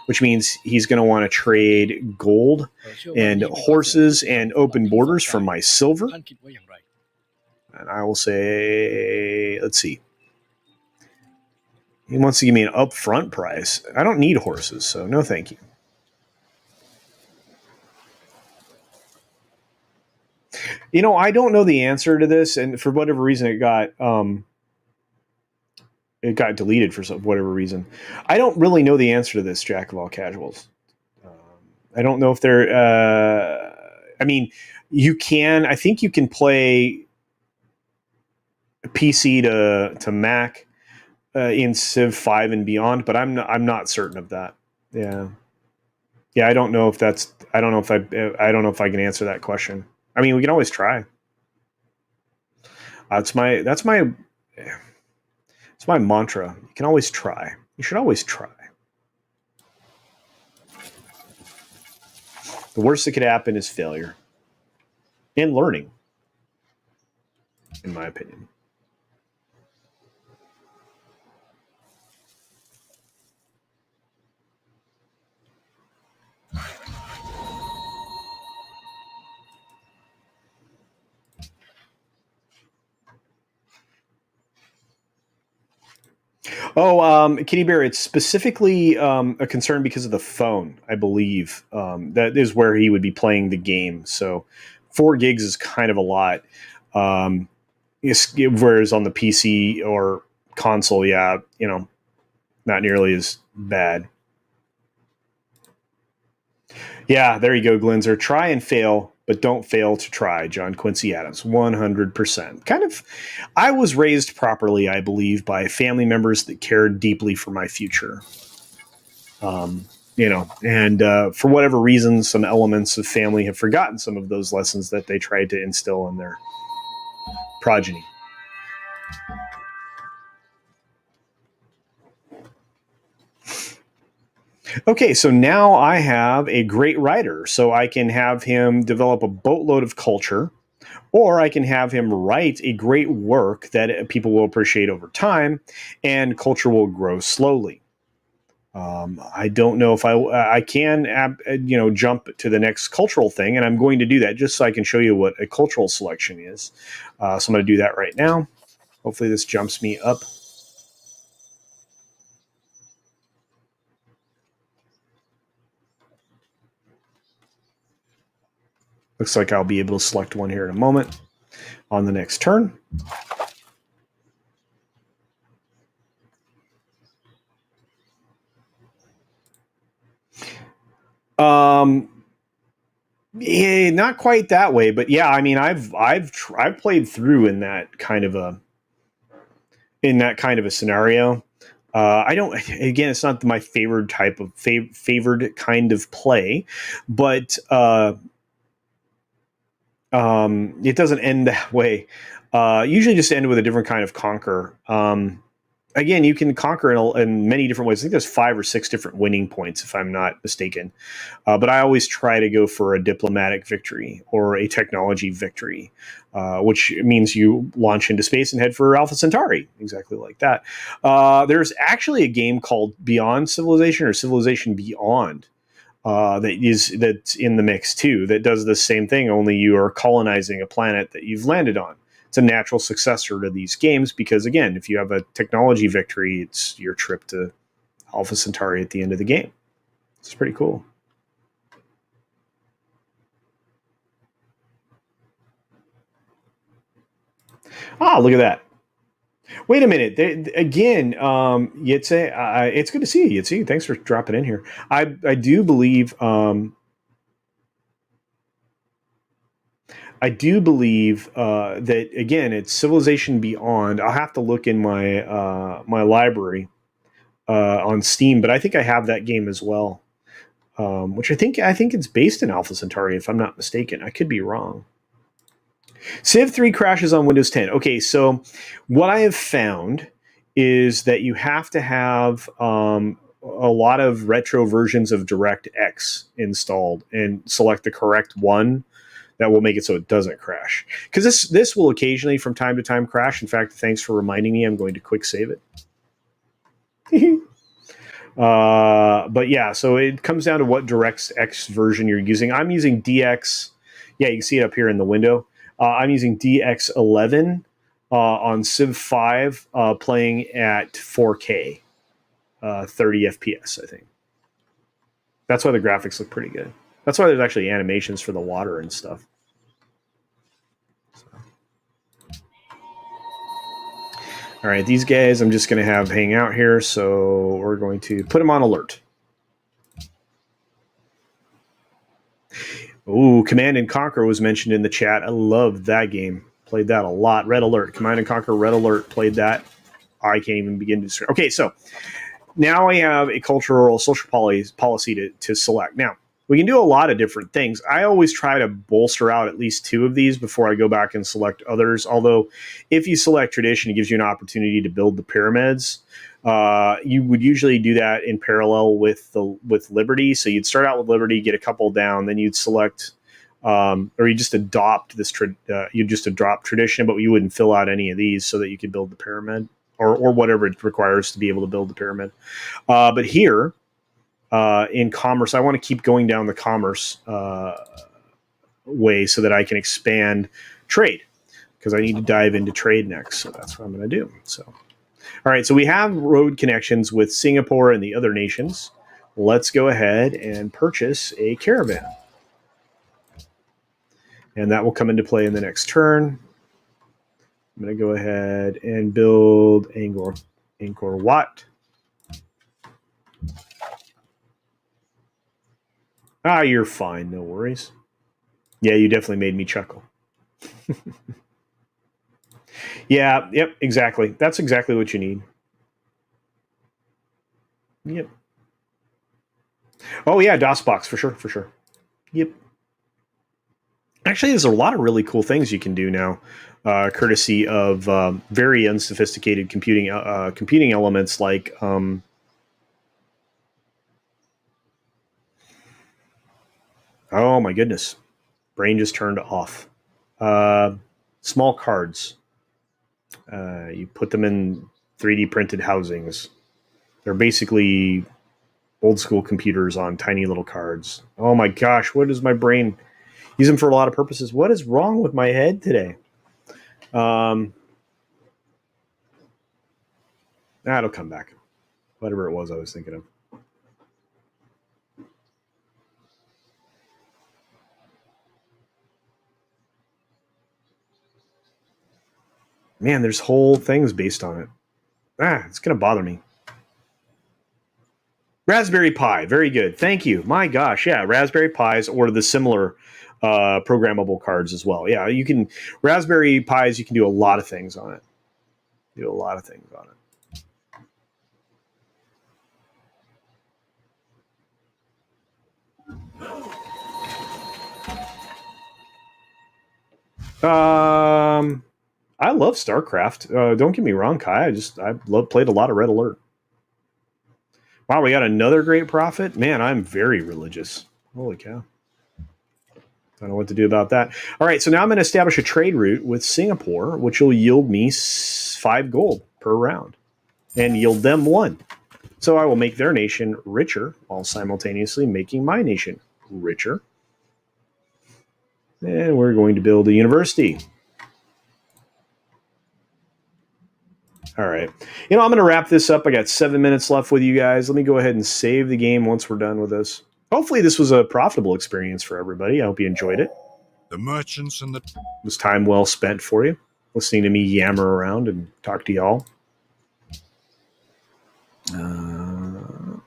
which means he's going to want to trade gold and horses and open borders for my silver. ท่านคิดว่าอย่างไร And I will say, let's see. He wants to give me an upfront price. I don't need horses, so no thank you. You know, I don't know the answer to this, and for whatever reason, it got deleted for whatever reason. I don't really know the answer to this, Jack of all casuals. I don't know if they're. I mean, you can. I think you can play PC to Mac in Civ 5 and beyond, but I'm not certain of that. Yeah. I don't know if that's. I don't know if I can answer that question. I mean, we can always try. That's my mantra. You can always try. You should always try. The worst that could happen is failure and learning, in my opinion. Oh, Kitty Bear, it's specifically a concern because of the phone, I believe. That is where he would be playing the game. So 4 gigs is kind of a lot. Whereas on the PC or console, yeah, not nearly as bad. Yeah, there you go, Glenzer. Try and fail, but don't fail to try. John Quincy Adams, 100%. I was raised properly, I believe, by family members that cared deeply for my future. And for whatever reason, some elements of family have forgotten some of those lessons that they tried to instill in their progeny. Okay, so now I have a great writer, so I can have him develop a boatload of culture, or I can have him write a great work that people will appreciate over time, and culture will grow slowly. I don't know if I can jump to the next cultural thing, and I'm going to do that just so I can show you what a cultural selection is. So I'm going to do that right now. Hopefully this jumps me up. Looks like I'll be able to select one here in a moment on the next turn. Yeah, not quite that way, but yeah, I mean, I've played through in that kind of a scenario. I don't. Again, it's not my favorite type of favored kind of play, but it doesn't end that way. Usually, just end with a different kind of conquer. Again, you can conquer in many different ways. I think there's 5 or 6 different winning points, if I'm not mistaken. But I always try to go for a diplomatic victory or a technology victory, which means you launch into space and head for Alpha Centauri, exactly like that. There's actually a game called Beyond Civilization or Civilization Beyond that's in the mix too. That does the same thing, only you are colonizing a planet that you've landed on. It's a natural successor to these games because, again, if you have a technology victory, it's your trip to Alpha Centauri at the end of the game. It's pretty cool. Look at that. Wait a minute. Again, Yitze, it's good to see you, Yitze. Thanks for dropping in here. I do believe... that, again, it's Civilization Beyond. I'll have to look in my my library on Steam, but I think I have that game as well, which I think it's based in Alpha Centauri, if I'm not mistaken. I could be wrong. Civ 3 crashes on Windows 10. Okay, so what I have found is that you have to have a lot of retro versions of DirectX installed and select the correct one that will make it so it doesn't crash. Because this will occasionally, from time to time, crash. In fact, thanks for reminding me. I'm going to quick save it. But yeah, so it comes down to what DirectX version you're using. I'm using DX. Yeah, you can see it up here in the window. I'm using DX11 on Civ 5, playing at 4K, 30 FPS, I think. That's why the graphics look pretty good. That's why there's actually animations for the water and stuff. So. All right, these guys I'm just going to have hang out here, so we're going to put them on alert. Ooh, Command and Conquer was mentioned in the chat. I love that game. Played that a lot. Red Alert. Command and Conquer, Red Alert. Played that. I can't even begin to describe. Okay, so now I have a cultural social policy to select. Now, we can do a lot of different things. I always try to bolster out at least 2 of these before I go back and select others. Although, if you select tradition, it gives you an opportunity to build the pyramids. You would usually do that in parallel with Liberty. So you'd start out with Liberty, get a couple down, then you'd select, or you just adopt this. You just adopt tradition, but you wouldn't fill out any of these so that you could build the pyramid or whatever it requires to be able to build the pyramid. But here in commerce, I want to keep going down the commerce way so that I can expand trade, because I need to dive into trade next. So that's what I'm going to do. So. All right, so we have road connections with Singapore and the other nations. Let's go ahead and purchase a caravan. And that will come into play in the next turn. I'm going to go ahead and build Angkor Wat. Ah, you're fine, no worries. Yeah, you definitely made me chuckle. Yeah, yep, exactly. That's exactly what you need. Yep. Oh, yeah, DOSBox, for sure. Yep. Actually, there's a lot of really cool things you can do now, courtesy of very unsophisticated computing elements like... oh, my goodness. Brain just turned off. Small cards. You put them in 3D printed housings. They're basically old school computers on tiny little cards. Oh my gosh, what is my brain? Use them for a lot of purposes. What is wrong with my head today? It'll come back. Whatever it was I was thinking of. Man, there's whole things based on it. It's going to bother me. Raspberry Pi, very good. Thank you. My gosh, yeah, Raspberry Pis or the similar programmable cards as well. Yeah, you can Raspberry Pis. You can do a lot of things on it. Do a lot of things on it. I love StarCraft. Don't get me wrong, Kai. I played a lot of Red Alert. Wow, we got another great prophet. Man, I'm very religious. Holy cow. Don't know what to do about that. All right, so now I'm going to establish a trade route with Singapore, which will yield me 5 gold per round and yield them 1. So I will make their nation richer while simultaneously making my nation richer. And we're going to build a university. All right. I'm going to wrap this up. I got 7 minutes left with you guys. Let me go ahead and save the game once we're done with this. Hopefully this was a profitable experience for everybody. I hope you enjoyed it. The merchants and It was time well spent for you, listening to me yammer around and talk to y'all. And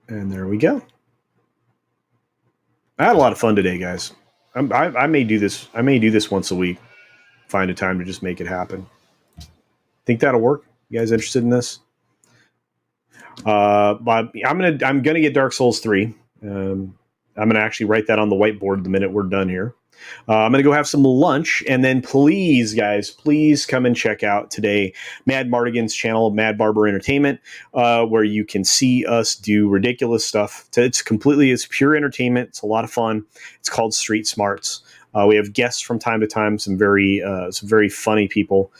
there we go. I had a lot of fun today, guys. I may do this. I may do this once a week. Find a time to just make it happen. Think that'll work? You guys interested in this? But I'm gonna get Dark Souls 3. I'm gonna actually write that on the whiteboard the minute we're done here. I'm going to go have some lunch, and then please, guys, please come and check out today Mad Mardigan's channel, Mad Barber Entertainment, where you can see us do ridiculous stuff. It's pure entertainment. It's a lot of fun. It's called Street Smarts. We have guests from time to time, some very funny people.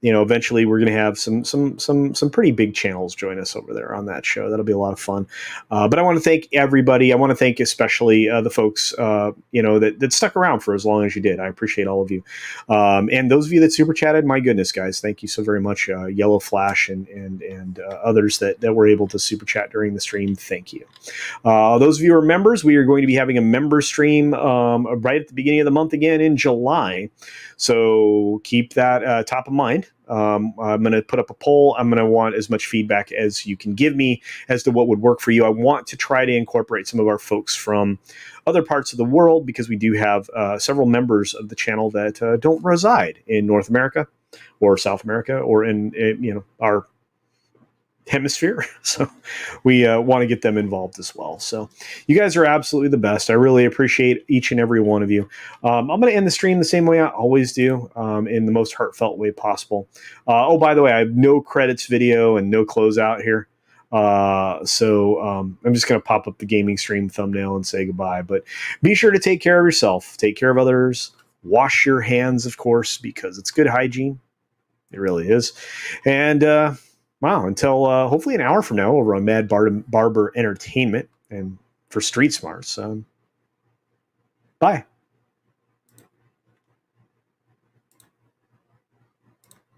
Eventually we're going to have some pretty big channels join us over there on that show. That'll be a lot of fun. But I want to thank everybody. I want to thank especially the folks, that stuck around for as long as you did. I appreciate all of you. And those of you that super chatted, my goodness, guys, thank you so very much. Yellow Flash and others that were able to super chat during the stream. Thank you. Those of you who are members, we are going to be having a member stream right at the beginning of the month again in July. So keep that top of mind. I'm going to put up a poll. I'm going to want as much feedback as you can give me as to what would work for you. I want to try to incorporate some of our folks from other parts of the world, because we do have several members of the channel that don't reside in North America or South America or in our hemisphere. So we want to get them involved as well. So you guys are absolutely the best. I really appreciate each and every one of you. I'm going to end the stream the same way I always do, in the most heartfelt way possible. By the way, I have no credits video and no closeout here. So I'm just going to pop up the gaming stream thumbnail and say goodbye. But be sure to take care of yourself. Take care of others. Wash your hands, of course, because it's good hygiene. It really is. And wow, until hopefully an hour from now over on Mad Barber Entertainment and for Street Smarts. Bye.